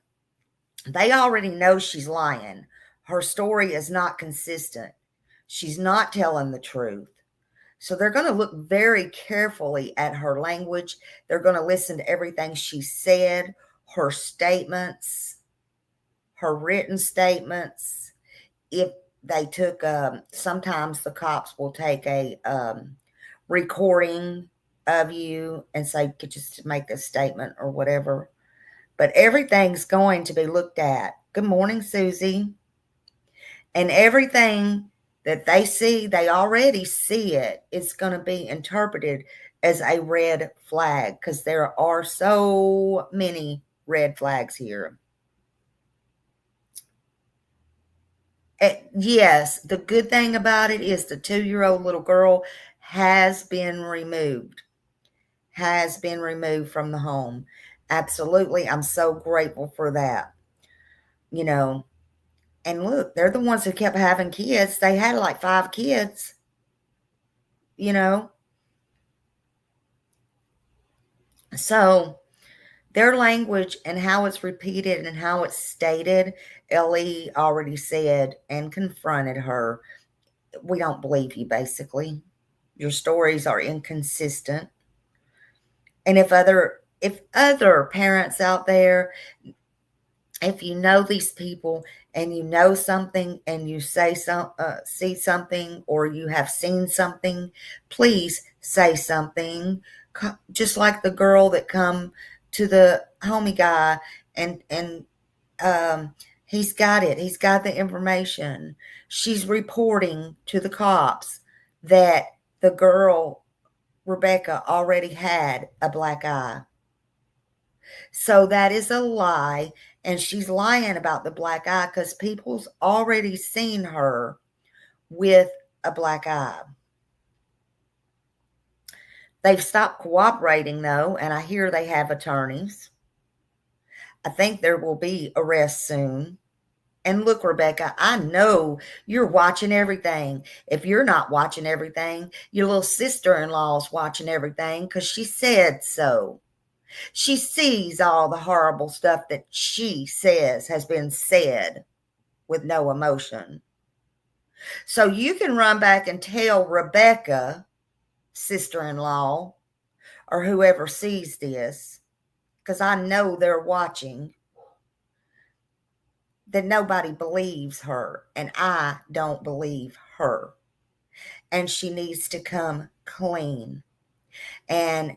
they already know she's lying. Her story is not consistent. She's not telling the truth. So they're going to look very carefully at her language. They're going to listen to everything she said, her statements, her written statements. If they took, sometimes the cops will take a recording of you and say, could just make a statement or whatever. But everything's going to be looked at. Good morning, Susie. And everything that they see, they already see it. It's going to be interpreted as a red flag, because there are so many red flags here. Yes, the good thing about it is the 2-year-old little girl has been removed. Has been removed from the home. Absolutely. I'm so grateful for that. You know, and look, they're the ones who kept having kids. They had like 5 kids, you know. So their language and how it's repeated and how it's stated, Ellie already said and confronted her. We don't believe you, basically. Your stories are inconsistent. And if other parents out there, if you know these people and you know something and you see something, or you have seen something, please say something. Just like the girl that come to the homie guy and he's got it. He's got the information. She's reporting to the cops that the girl, Rebecca, already had a black eye. So that is a lie, and she's lying about the black eye because people's already seen her with a black eye. They've stopped cooperating, though, and I hear they have attorneys. I think there will be arrests soon. And look, Rebecca, I know you're watching everything. If you're not watching everything, your little sister-in-law's watching everything because she said so. She sees all the horrible stuff that she says has been said with no emotion. So you can run back and tell Rebecca, sister-in-law, or whoever sees this, because I know they're watching, that nobody believes her, and I don't believe her. And she needs to come clean. And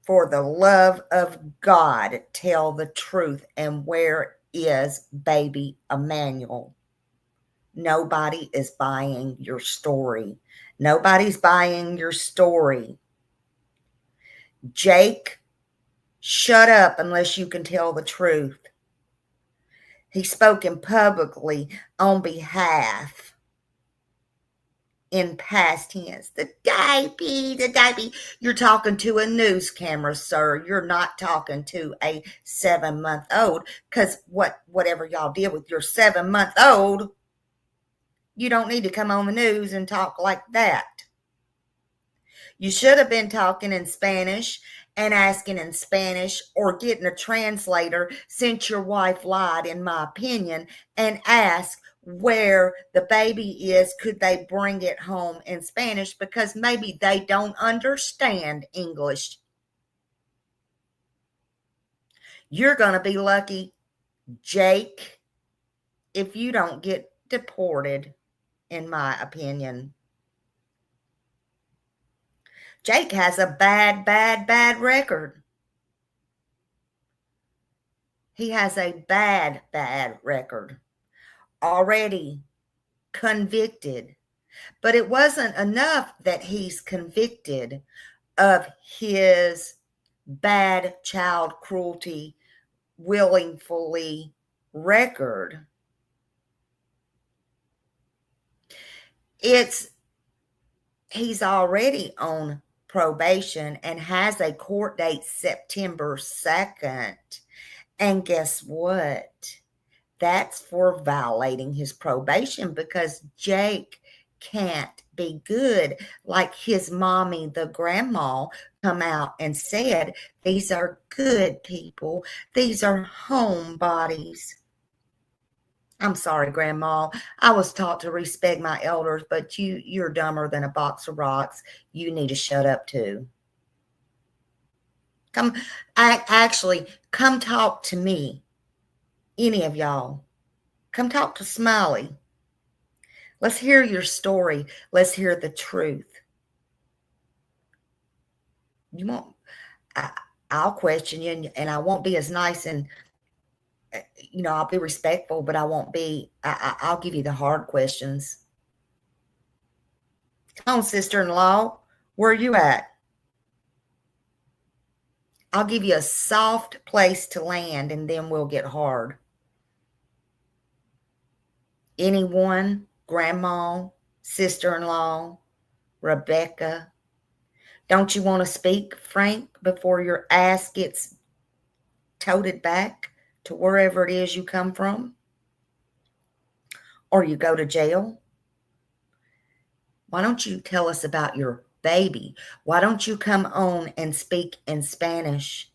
for the love of God, tell the truth. And where is baby Emmanuel? Nobody is buying your story. Nobody's buying your story. Jake, shut up unless you can tell the truth. He's spoken publicly on behalf in past tense. The baby. You're talking to a news camera, sir. You're not talking to a 7-month-old, because whatever y'all did with your 7-month-old, you don't need to come on the news and talk like that. You should have been talking in Spanish and asking in Spanish or getting a translator since your wife lied, in my opinion, and ask where the baby is. Could they bring it home in Spanish? Because maybe they don't understand English. You're going to be lucky, Jake, if you don't get deported, in my opinion. Jake has a bad record. He has a bad record. Already convicted. But it wasn't enough that he's convicted of his bad child cruelty willingly record. He's already on probation and has a court date September 2nd. And guess what? That's for violating his probation, because Jake can't be good. Like his mommy, the grandma, come out and said, these are good people. These are homebodies. I'm sorry, Grandma. I was taught to respect my elders, but you're dumber than a box of rocks. You need to shut up too. Come talk to me. Any of y'all. Come talk to Smiley. Let's hear your story. Let's hear the truth. You won't. I'll question you, and I won't be as nice, and I'll be respectful, but I won't be. I'll give you the hard questions. Come on, sister-in-law. Where are you at? I'll give you a soft place to land, and then we'll get hard. Anyone, grandma, sister-in-law, Rebecca, don't you want to speak, Frank, before your ass gets toted back to wherever it is you come from? Or you go to jail? Why don't you tell us about your baby? Why don't you come on and speak in Spanish?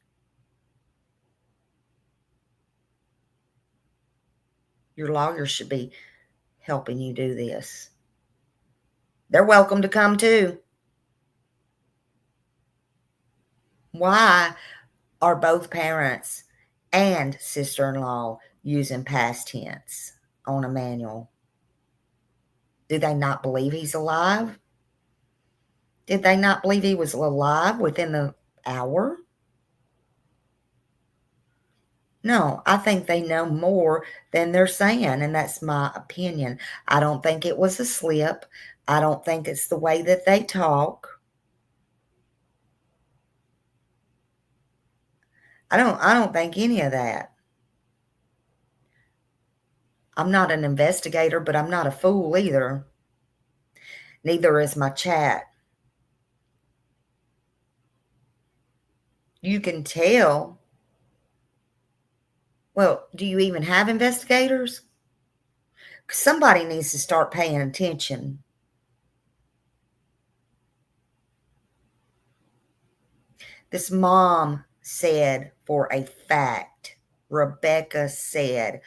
Your lawyer should be helping you do this. They're welcome to come too. Why are both parents and sister-in-law using past tense on Emmanuel? Do they not believe he's alive? Did they not believe he was alive within the hour? No, I think they know more than they're saying, and that's my opinion. I don't think it was a slip. I don't think it's the way that they talk. I don't think any of that. I'm not an investigator, but I'm not a fool either. Neither is my chat. You can tell. Well, do you even have investigators? Somebody needs to start paying attention. This mom said for a fact, Rebecca said,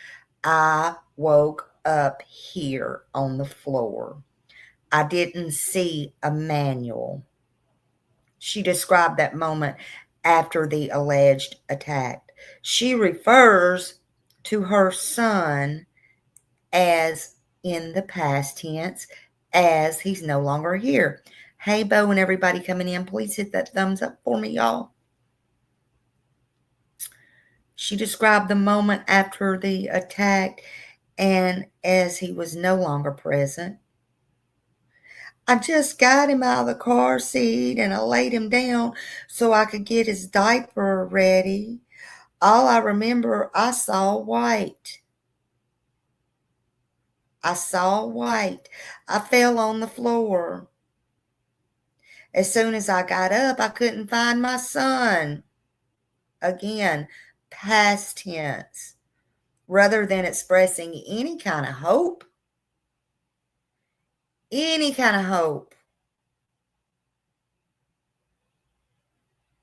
I woke up here on the floor. I didn't see a manual. She described that moment after the alleged attack. She refers to her son as in the past tense, as he's no longer here. Hey, Bo, and everybody coming in, please hit that thumbs up for me, y'all. She described the moment after the attack and as he was no longer present. I just got him out of the car seat and I laid him down so I could get his diaper ready. All I remember, I saw white. I saw white. I fell on the floor. As soon as I got up, I couldn't find my son. Again, past tense. Rather than expressing any kind of hope. Any kind of hope.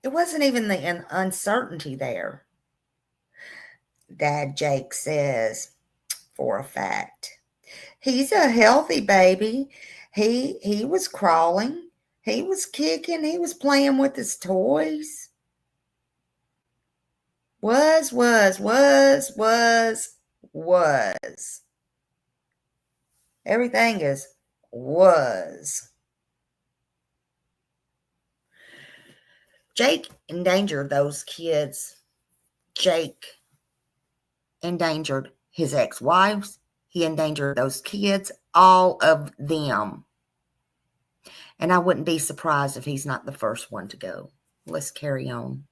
It wasn't even the uncertainty there. Dad Jake says, for a fact. He's a healthy baby. He was crawling. He was kicking. He was playing with his toys. Was. Everything is was. Jake endangered those kids. Jake endangered his ex-wives. He endangered those kids, all of them. And I wouldn't be surprised if he's not the first one to go. Let's carry on.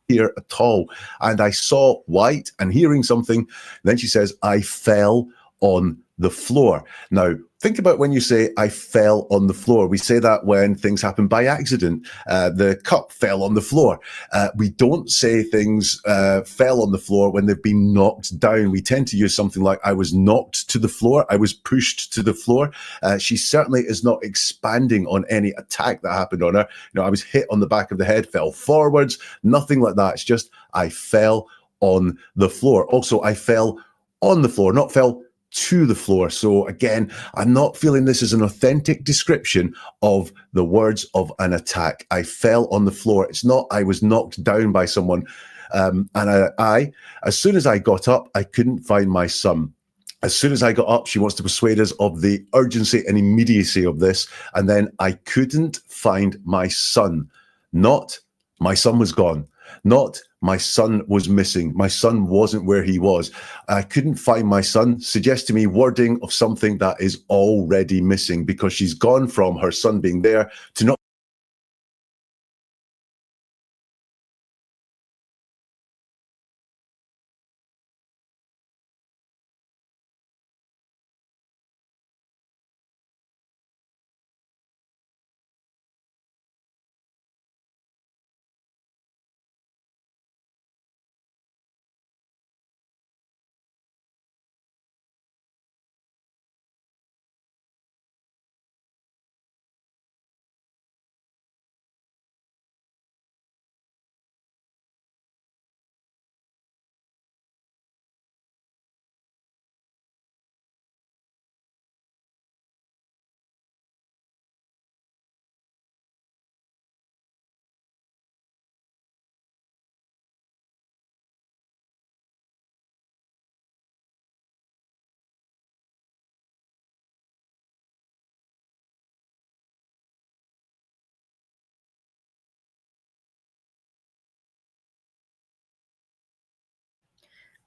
Here at all. And I saw white and hearing something. Then she says, I fell on the floor. Now, think about when you say, I fell on the floor. We say that when things happen by accident. The cup fell on the floor. We don't say things fell on the floor when they've been knocked down. We tend to use something like, I was knocked to the floor. I was pushed to the floor. She certainly is not expanding on any attack that happened on her. I was hit on the back of the head, fell forwards, nothing like that. It's just, I fell on the floor. Also, I fell on the floor, not fell to the floor. So again, I'm not feeling this is an authentic description of the words of an attack. I fell on the floor. It's not, I was knocked down by someone. And I, as soon as I got up, I couldn't find my son. As soon as I got up, she wants to persuade us of the urgency and immediacy of this. And then I couldn't find my son. Not my son was gone. Not my son was missing. My son wasn't where he was. I couldn't find my son. Suggests to me wording of something that is already missing, because she's gone from her son being there to not.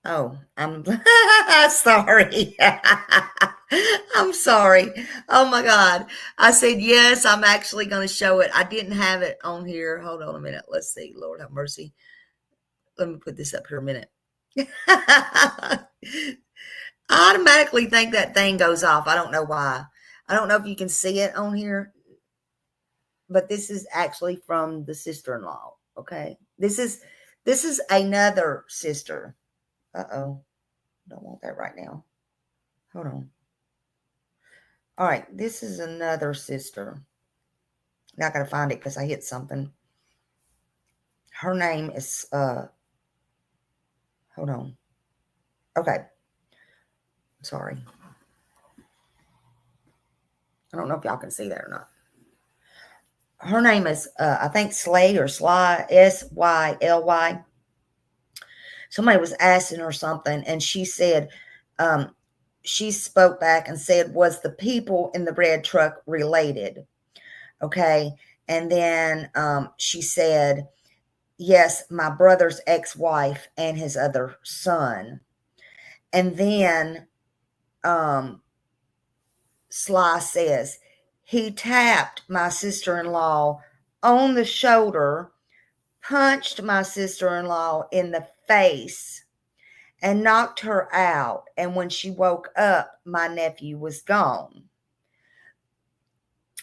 Oh, I'm sorry. I'm sorry. Oh my God. I said, yes, I'm actually going to show it. I didn't have it on here. Hold on a minute. Let's see. Lord have mercy. Let me put this up here a minute. I automatically think that thing goes off. I don't know why. I don't know if you can see it on here, but this is actually from the sister-in-law. Okay. This is another sister. Uh-oh. Don't want that right now. Hold on. All right. This is another sister. Not going to find it because I hit something. Her name is, hold on. Okay. Sorry. I don't know if y'all can see that or not. Her name is, I think Slay or Sly, S-Y-L-Y. Somebody was asking her something, and she said, she spoke back and said, was the people in the red truck related? Okay. And then she said, yes, my brother's ex-wife and his other son. And then Sly says, he tapped my sister-in-law on the shoulder, punched my sister-in-law in the face, and knocked her out. And when she woke up, my nephew was gone.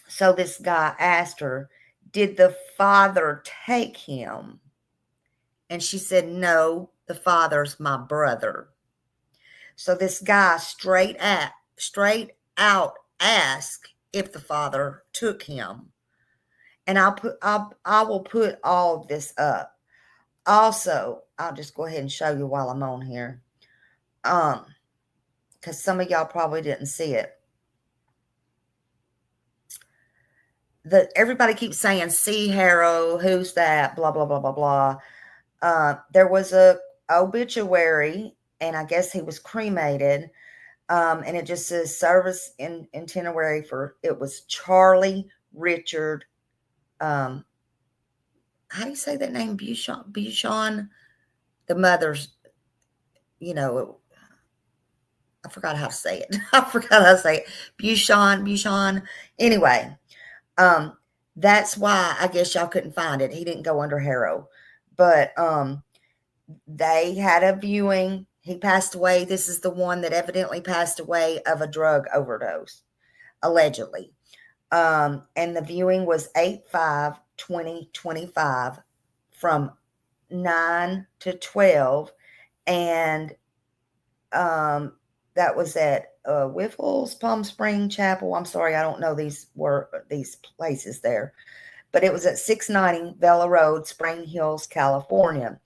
So this guy asked her, did the father take him? And she said, no, the father's my brother. So this guy straight out asked if the father took him. And I will put all of this up. Also, I'll just go ahead and show you while I'm on here. Because some of y'all probably didn't see it. Everybody keeps saying, see Harrow, who's that, blah, blah, blah, blah, blah. There was a obituary, and I guess he was cremated, and it just says service in itinerary for, it was Charlie Richard, how do you say that name? Buchon, the mother's, you know, I forgot how to say it. Buchon. Anyway, that's why I guess y'all couldn't find it. He didn't go under Harrow, but they had a viewing. He passed away. This is the one that evidently passed away of a drug overdose, allegedly. And the viewing was 8/5/2025 from 9 to 12. And that was at Whiffles, Palm Spring Chapel. I'm sorry, I don't know these places there. But it was at 690 Vela Road, Spring Hills, California.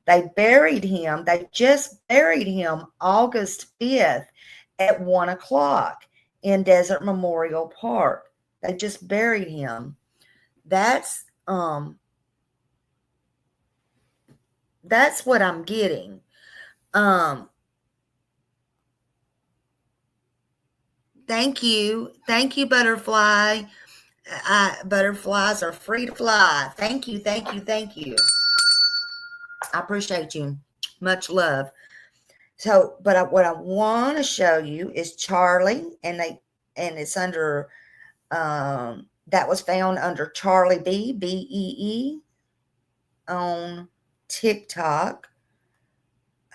They buried him. They just buried him August 5th at 1 o'clock in Desert Memorial Park. They just buried him. That's what I'm getting. Thank you, Butterfly. Butterflies are free to fly. Thank you. I appreciate you. Much love. So, but what I want to show you is Charlie, and it's under, that was found under Charlie B-E-E on TikTok.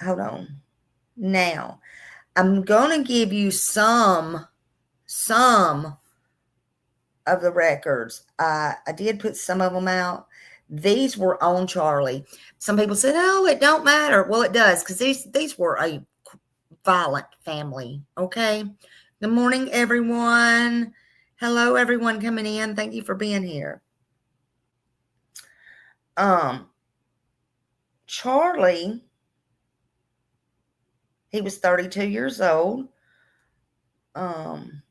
Hold on. Now, I'm going to give you some of the records. I did put some of them out. These were on Charlie. Some people said, oh, it don't matter. Well, it does, because these were a violent family. Okay. Good morning, everyone. Hello, everyone coming in. Thank you for being here. Charlie, he was 32 years old. And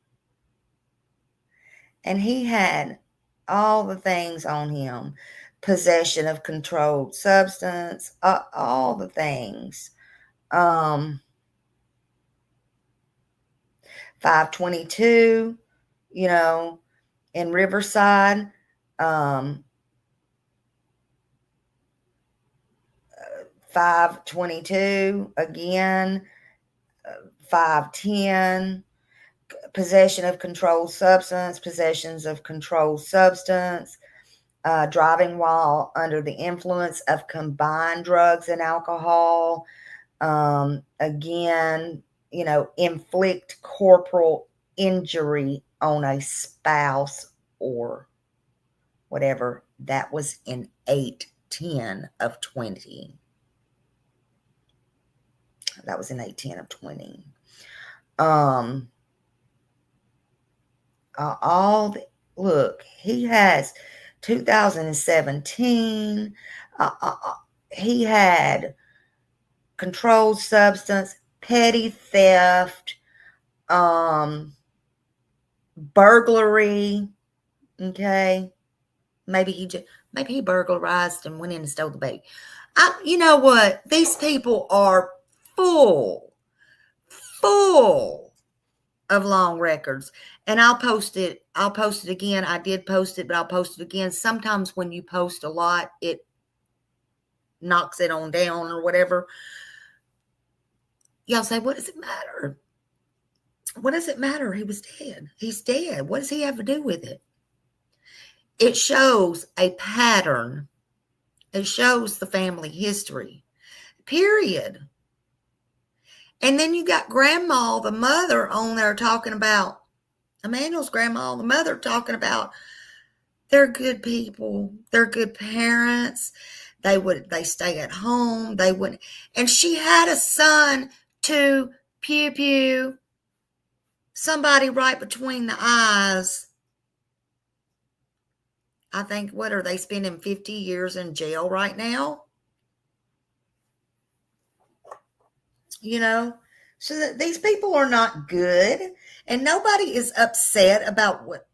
he had all the things on him. Possession of controlled substance, all the things. 522, you know, in Riverside. 522 again. 510. Possession of controlled substance, possessions of controlled substance, driving while under the influence of combined drugs and alcohol. Again, you know, inflict corporal injury on a spouse or whatever. That was in 8/10 of 20. That was in 8/10 of 20. Look, he has 2017. He had controlled substance, petty theft, burglary. Okay, maybe he burglarized and went in and stole the baby. You know what? These people are full of long records. And I'll post it again. I did post it, but I'll post it again. Sometimes when you post a lot, it knocks it on down or whatever. Y'all say, what does it matter? What does it matter? He was dead. He's dead. What does he have to do with it? It shows a pattern. It shows the family history, period. And then you got grandma, the mother, on there talking about, Emmanuel's grandma, the mother, talking about they're good people. They're good parents. They stay at home. They wouldn't. And she had a son to pew pew. Somebody right between the eyes. I think, what are they spending 50 years in jail right now? You know, so that these people are not good, and nobody is upset about what.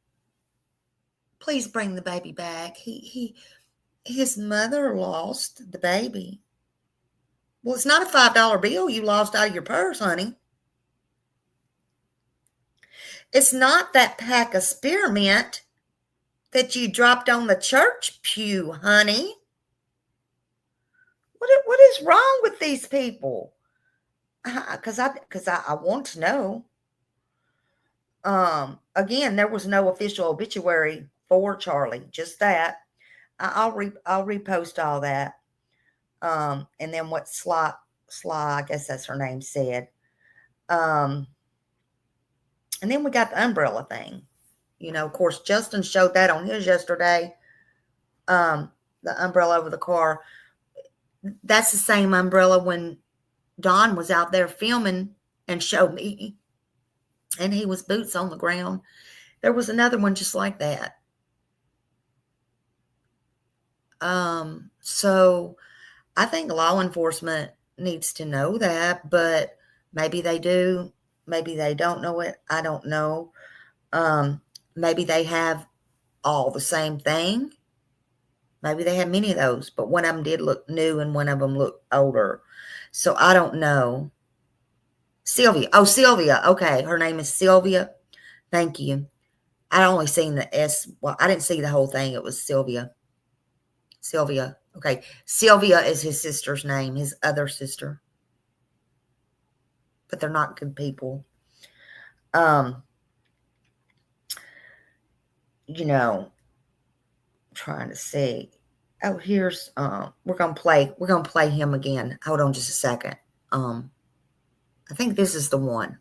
Please bring the baby back. His mother lost the baby. Well, it's not a $5 bill you lost out of your purse, honey. It's not that pack of spearmint that you dropped on the church pew, honey. What is wrong with these people? Because I want to know. Again, there was no official obituary for Charlie, just that. I'll repost all that. And then what Sly, I guess that's her name, said. And then we got the umbrella thing. You know, of course, Justin showed that on his yesterday. The umbrella over the car. That's the same umbrella when Don was out there filming and showed me. And he was boots on the ground. There was another one just like that. So I think law enforcement needs to know that, but maybe they do. Maybe they don't know it. I don't know. Maybe they have all the same thing. Maybe they have many of those, but one of them did look new and one of them looked older. So I don't know. Sylvia. Oh, Sylvia. Okay. Her name is Sylvia. Thank you. I only seen the S. Well, I didn't see the whole thing. It was Sylvia. Sylvia. Okay. Sylvia is his sister's name, his other sister. But they're not good people. You know, trying to see. Oh, here's we're gonna play him again. Hold on just a second. I think this is the one.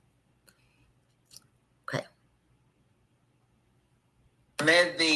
Okay.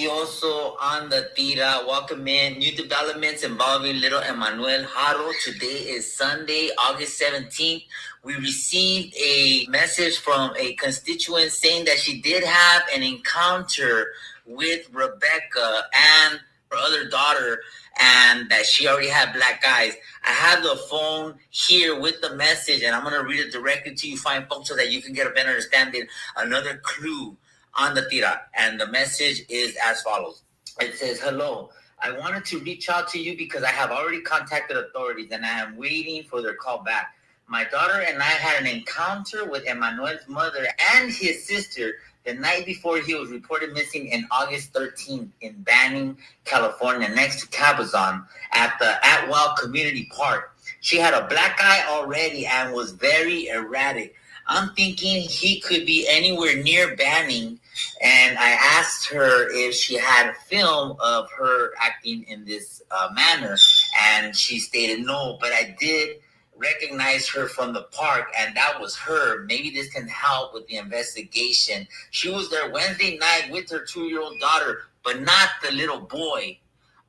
Also on the Tira, welcome in. New developments involving little Emmanuel Haro. Today is Sunday, August 17th. We received a message from a constituent saying that she did have an encounter with Rebecca and her other daughter, and that she already had black eyes. I have the phone here with the message, and I'm going to read it directly to you, fine folks, so that you can get a better understanding. Another clue on the Tira, and the message is as follows. It says, hello, I wanted to reach out to you because I have already contacted authorities and I am waiting for their call back. My daughter and I had an encounter with Emmanuel's mother and his sister the night before he was reported missing in August 13th in Banning, California, next to Cabazon at the Atwell Community Park. She had a black eye already and was very erratic. I'm thinking he could be anywhere near Banning, and I asked her if she had film of her acting in this manner, and she stated no, but I did recognize her from the park, and that was her. Maybe this can help with the investigation. She was there Wednesday night with her 2-year-old daughter, but not the little boy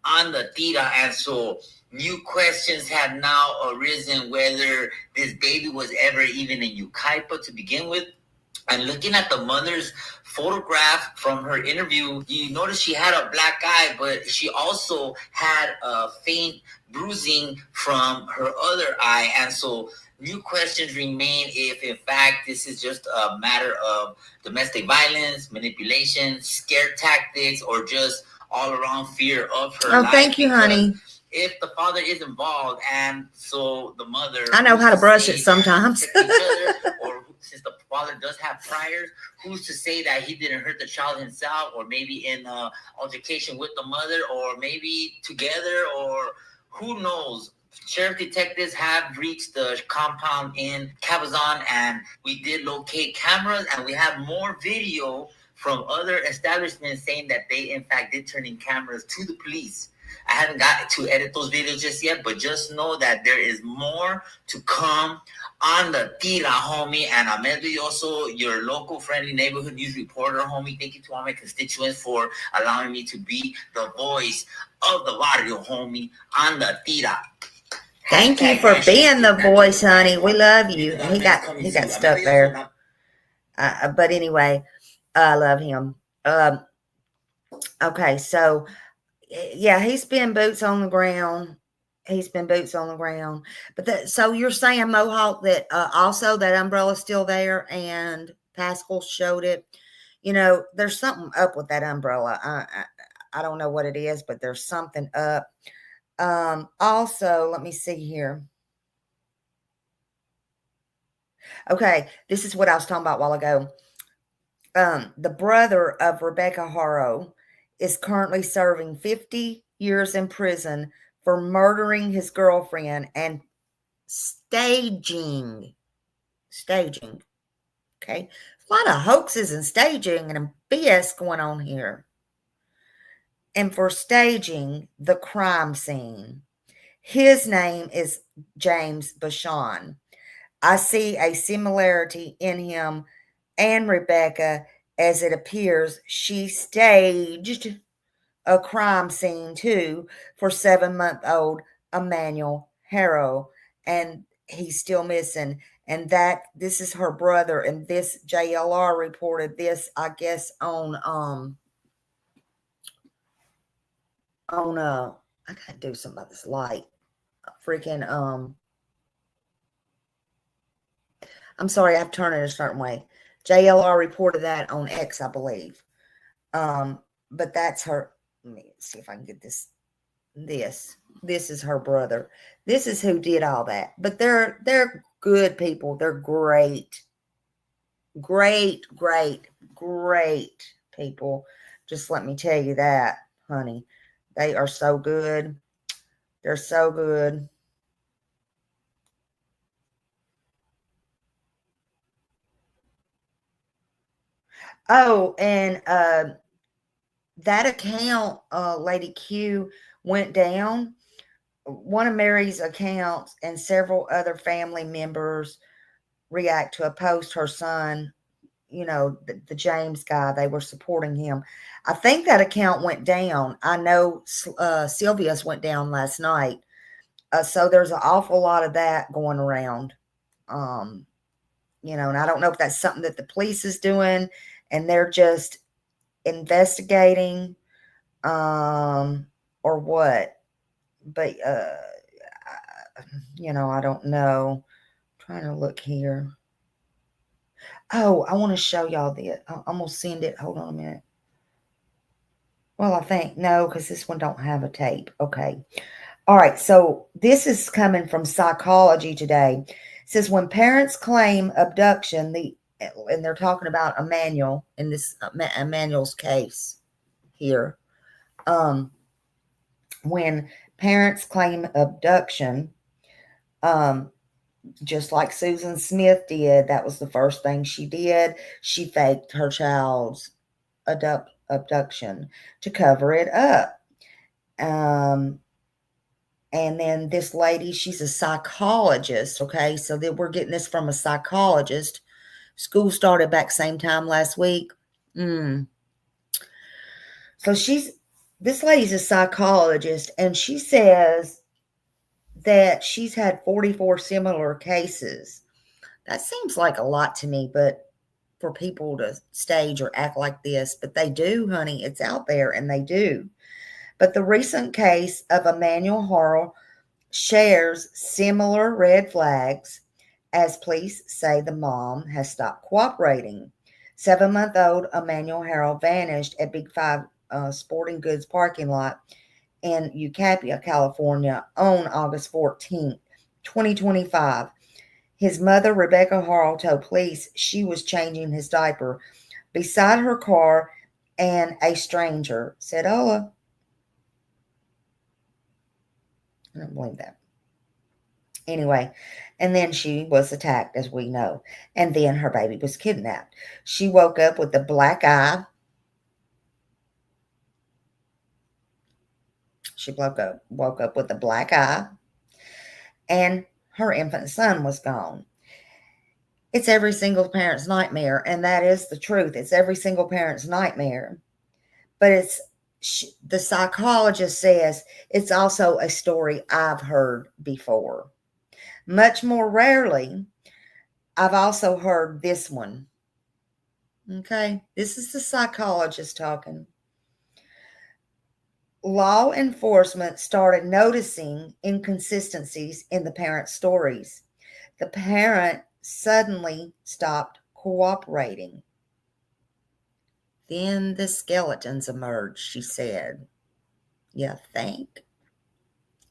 on the tira. And so new questions have now arisen whether this baby was ever even in Yucaipa to begin with. And looking at the mother's photograph from her interview, you notice she had a black eye, but she also had a faint bruising from her other eye. And so new questions remain if, in fact, this is just a matter of domestic violence, manipulation, scare tactics, or just all-around fear of her life. Oh, thank you, honey. If the father is involved, and so the mother, I know how to brush it sometimes. or since the father does have priors, who's to say that he didn't hurt the child himself, or maybe in altercation with the mother, or maybe together, or who knows? Sheriff detectives have reached the compound in Cabazon, and we did locate cameras, and we have more video from other establishments saying that they, in fact, did turn in cameras to the police. I haven't got to edit those videos just yet, but just know that there is more to come on the tira, homie. And Ahmed also, your local friendly neighborhood news reporter, homie. Thank you to all my constituents for allowing me to be the voice of the barrio, homie, on the tira. Thank you for being the voice, honey. We love you. He got stuck there. But anyway, I love him. Okay, so yeah, he's been boots on the ground. He's been boots on the ground. But so you're saying, Mohawk, that also that umbrella's still there, and Pascal showed it. You know, there's something up with that umbrella. I don't know what it is, but there's something up. Also, let me see here. Okay, this is what I was talking about a while ago. The brother of Rebecca Haro is currently serving 50 years in prison for murdering his girlfriend and staging. Okay. A lot of hoaxes and staging and BS going on here. And for staging the crime scene. His name is James Bashan. I see a similarity in him and Rebecca, as it appears she staged a crime scene too for 7-month-old Emmanuel Harrow, and he's still missing. And that this is her brother, and this JLR reported this, I guess, on I gotta do something about this light. Freaking I'm sorry, I've turned it a certain way. JLR reported that on X, I believe. But that's her. Let me see if I can get this. This is her brother. This is who did all that. But they're good people. They're great. Great people. Just let me tell you that, honey. They are so good. They're so good. Oh, and that account, Lady Q, went down. One of Mary's accounts and several other family members react to a post her son, you know, the James guy, they were supporting him. I think that account went down. I know Sylvia's went down last night. So there's an awful lot of that going around. You know, and I don't know if that's something that the police is doing and they're just investigating or what. But, you know, I don't know. I'm trying to look here. Oh, I want to show y'all this. I'm going to send it. Hold on a minute. Well, I think, no, because this one don't have a tape. Okay. All right. So this is coming from Psychology Today. It says, when parents claim abduction, and they're talking about Emmanuel in this Emmanuel's case here. When parents claim abduction, just like Susan Smith did, that was the first thing she did. She faked her child's abduction to cover it up. And then this lady, she's a psychologist, okay? So that we're getting this from a psychologist. School started back same time last week. So this lady's a psychologist, and she says that she's had 44 similar cases. That seems like a lot to me, but for people to stage or act like this, but they do, honey. It's out there, and they do. But the recent case of Emmanuel Harrell shares similar red flags, as police say the mom has stopped cooperating. 7-month-old Emmanuel Harrell vanished at Big Five sporting goods parking lot in Ucapia, California on August 14th, 2025. His mother, Rebecca Harrell, told police she was changing his diaper beside her car, and a stranger said, "Hola." I don't believe that. Anyway, and then she was attacked, as we know, and then her baby was kidnapped. She woke up with a black eye. She woke up with a black eye, and her infant son was gone. It's every single parent's nightmare, and that is the truth. It's every single parent's nightmare. But the psychologist says it's also a story I've heard before. Much more rarely, I've also heard this one. Okay, this is the psychologist talking. Law enforcement started noticing inconsistencies in the parents' stories. The parent suddenly stopped cooperating. Then the skeletons emerged, she said. You think?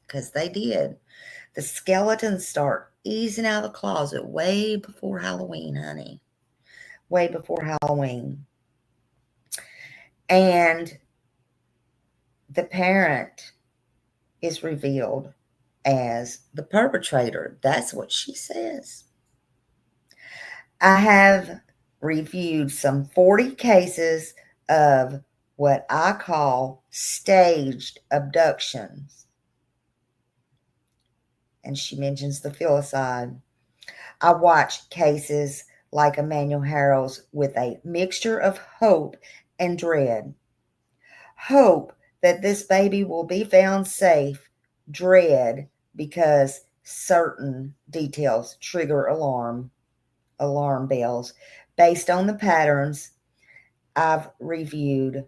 Because they did. The skeletons start easing out of the closet way before Halloween, honey. Way before Halloween. And the parent is revealed as the perpetrator. That's what she says. I have reviewed some 40 cases of what I call staged abductions. And she mentions the filicide. I watched cases like Emmanuel Harrell's with a mixture of hope and dread. Hope that this baby will be found safe, dread because certain details trigger alarm bells based on the patterns I've reviewed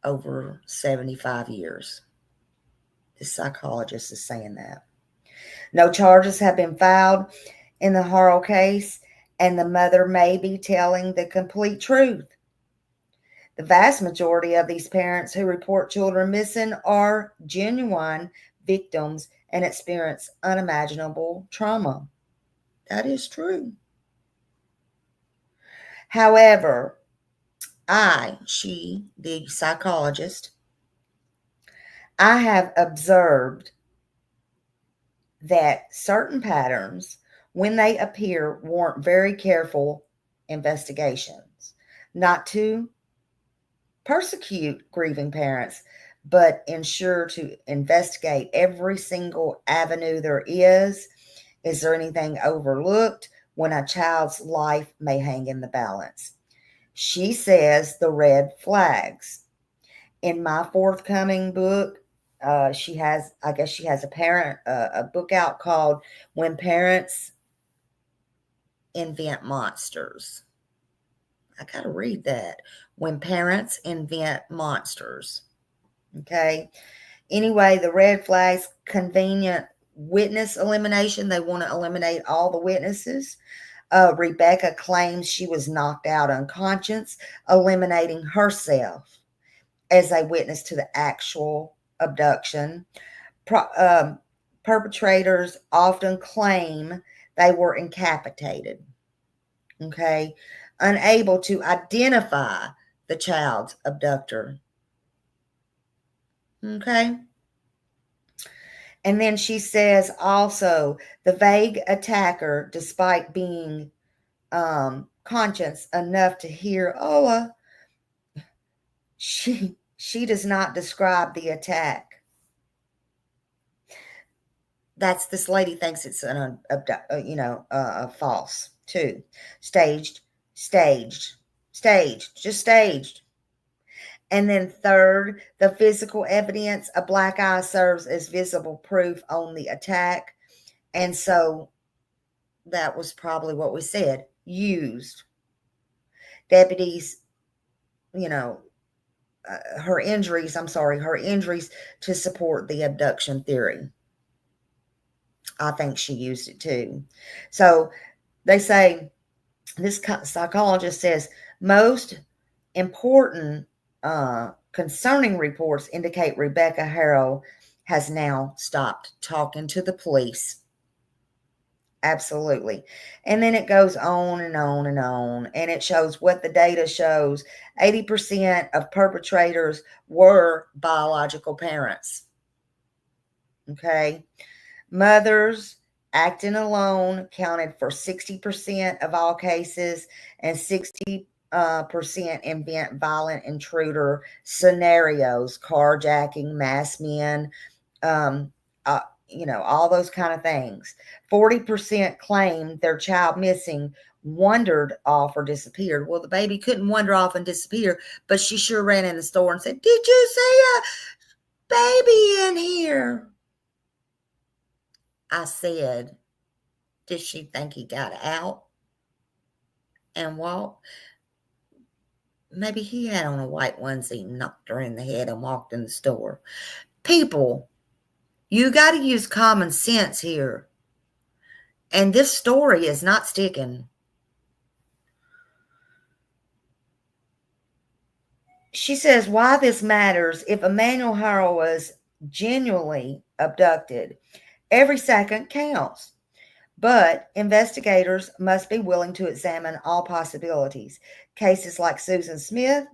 over 75 years. The psychologist is saying that. No charges have been filed in the Harrell case, and the mother may be telling the complete truth. The vast majority of these parents who report children missing are genuine victims and experience unimaginable trauma. That is true. However, the psychologist, I have observed that certain patterns, when they appear, warrant very careful investigations, not to persecute grieving parents, but ensure to investigate every single avenue there is. Is there anything overlooked when a child's life may hang in the balance? She says the red flags. In my forthcoming book, she has a book out called When Parents Invent Monsters. I got to read that. When Parents Invent Monsters. Okay. Anyway, the red flags: convenient witness elimination. They want to eliminate all the witnesses. Rebecca claims she was knocked out unconscious, eliminating herself as a witness to the actual abduction. Perpetrators often claim they were incapacitated. Okay. Unable to identify the child's abductor. Okay. And then she says also the vague attacker, despite being conscious enough to hear Ola, she does not describe the attack. This lady thinks it's false too. Staged, just staged. And then third, the physical evidence, a black eye serves as visible proof on the attack. And so that was probably what we said, used. Deputies, her injuries to support the abduction theory. I think she used it too. So they say, this psychologist says, most important concerning reports indicate Rebecca Harrow has now stopped talking to the police. Absolutely. And then it goes on and on and on. And it shows what the data shows. 80% of perpetrators were biological parents. Okay. Mothers acting alone counted for 60% of all cases, and 60% invent violent intruder scenarios, carjacking, mass men, all those kind of things. 40% claimed their child missing, wandered off, or disappeared. Well, the baby couldn't wander off and disappear, but she sure ran in the store and said, "Did you see a baby in here?" I said, "Did she think he got out and walked? Maybe he had on a white onesie, knocked her in the head and walked in the store." People, you got to use common sense here. And this story is not sticking. She says, why this matters: if Emmanuel Harrell was genuinely abducted, every second counts. But investigators must be willing to examine all possibilities. Cases like Susan Smith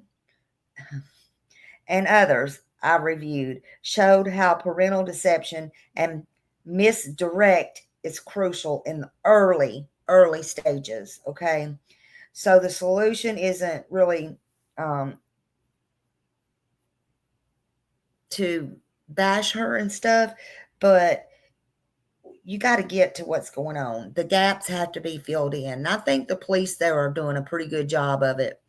and others I reviewed showed how parental deception and misdirect is crucial in the early stages. Okay. So the solution isn't really to bash her and stuff, but you got to get to what's going on. The gaps have to be filled in. And I think the police there are doing a pretty good job of it,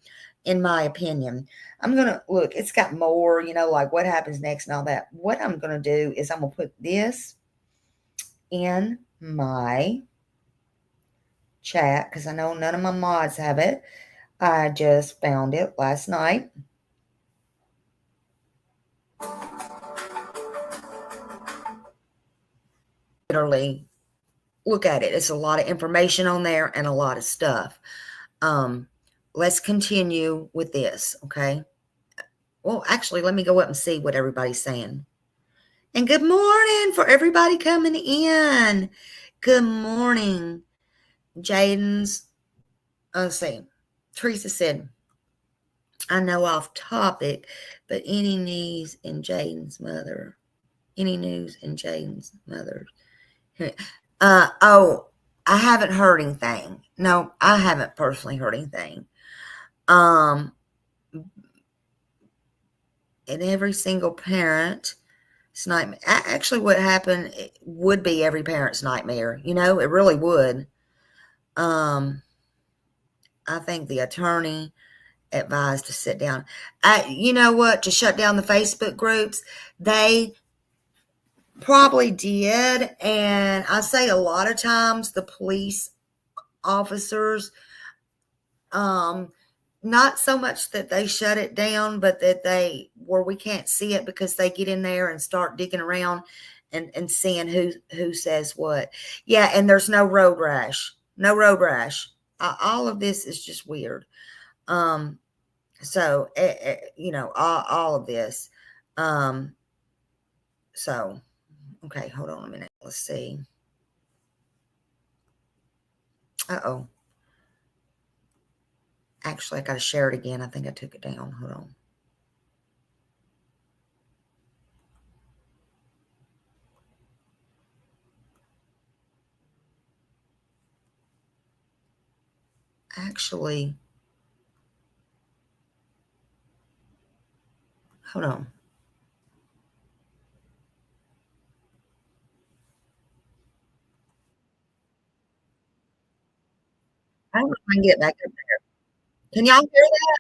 in my opinion. I'm going to look, it's got more, like what happens next and all that. What I'm going to do is I'm going to put this in my chat because I know none of my mods have it. I just found it last night. Literally look at it. It's a lot of information on there and a lot of stuff. Let's continue with this, okay? Well, actually, let me go up and see what everybody's saying. And good morning for everybody coming in. Good morning. Jaden's, let's see. Teresa said, I know off topic, but any news in Jaden's mother? Oh, I haven't heard anything. No, I haven't personally heard anything. And every single parent's nightmare. Actually, what happened would be every parent's nightmare. It really would. I think the attorney advised to sit down. You know what? To shut down the Facebook groups. They probably did. And I say a lot of times the police officers, not so much that they shut it down, but that where we can't see it because they get in there and start digging around and seeing who says what. Yeah, and there's no road rash. No road rash. All of this is just weird. So, all of this. So, okay, hold on a minute. Let's see. Uh-oh. Actually, I got to share it again. I think I took it down. Hold on. Actually, hold on. I don't know if I can get back up there. Can y'all hear that?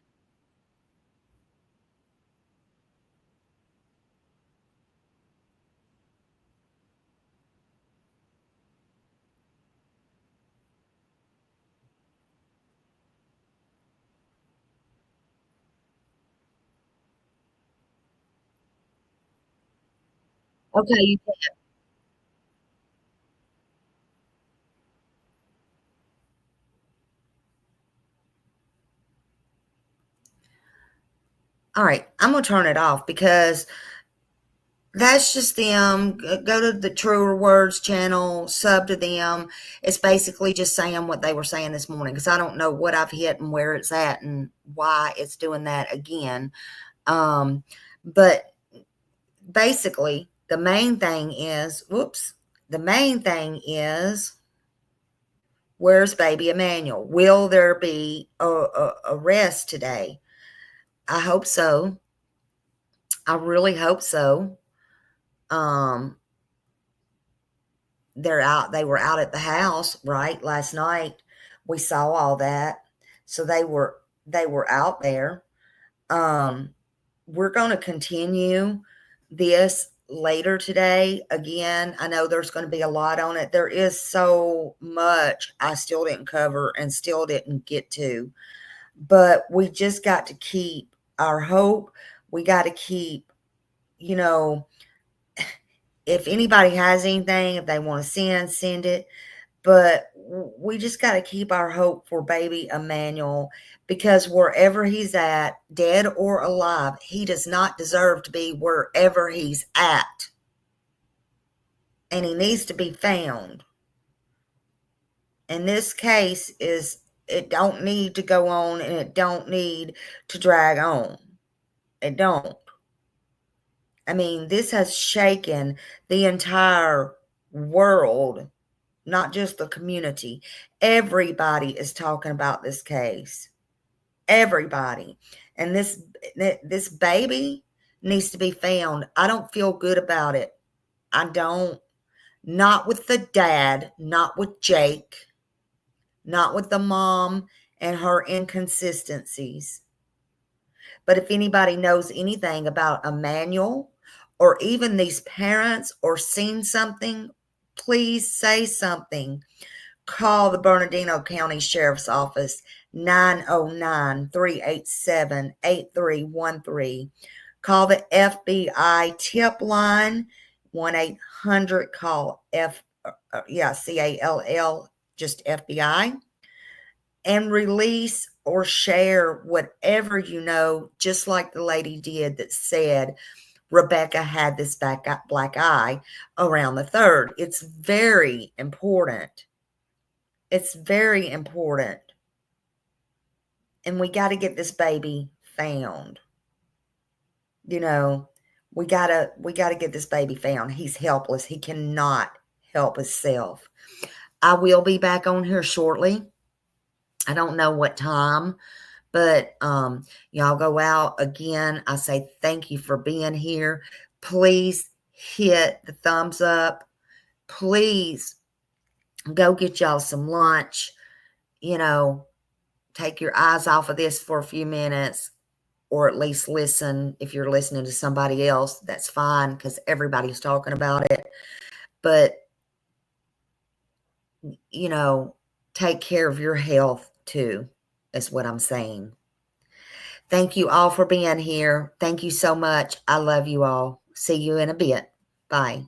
Okay, you can. All right, I'm gonna turn it off because that's just them. Go to the Truer Words channel, sub to them. It's basically just saying what they were saying this morning because I don't know what I've hit and where it's at and why it's doing that again. But basically, the main thing is, the main thing is, where's baby Emmanuel? Will there be a rest today? I hope so. I really hope so. They were out at the house, right? Last night we saw all that. So they were out there. We're going to continue this later today. Again, I know there's going to be a lot on it. There is so much I still didn't cover and still didn't get to. But we just got to keep our hope. We got to keep, you know, if anybody has anything, if they want to send it. But we just got to keep our hope for baby Emmanuel because wherever he's at, dead or alive, he does not deserve to be wherever he's at. And he needs to be found. And this case it don't need to go on and it don't need to drag on. It don't. I mean, this has shaken the entire world, not just the community. Everybody is talking about this case. Everybody. And this baby needs to be found. I don't feel good about it. I don't. Not with the dad, not with Jake, not with the mom and her inconsistencies. But if anybody knows anything about Emmanuel or even these parents or seen something, please say something. Call the Bernardino County Sheriff's Office, 909-387-8313. Call the FBI tip line, 1-800-CALL CALL, just FBI. And release or share whatever you know, just like the lady did that said Rebecca had this black eye around the 3rd. It's very important. It's very important. And we got to get this baby found. You know, we got to get this baby found. He's helpless. He cannot help himself. I will be back on here shortly. I don't know what time, but y'all go out again. I say thank you for being here. Please hit the thumbs up. Please go get y'all some lunch. You know, take your eyes off of this for a few minutes, or at least listen. If you're listening to somebody else, that's fine because everybody's talking about it. But, you know, take care of your health too, is what I'm saying. Thank you all for being here. Thank you so much. I love you all. See you in a bit. Bye.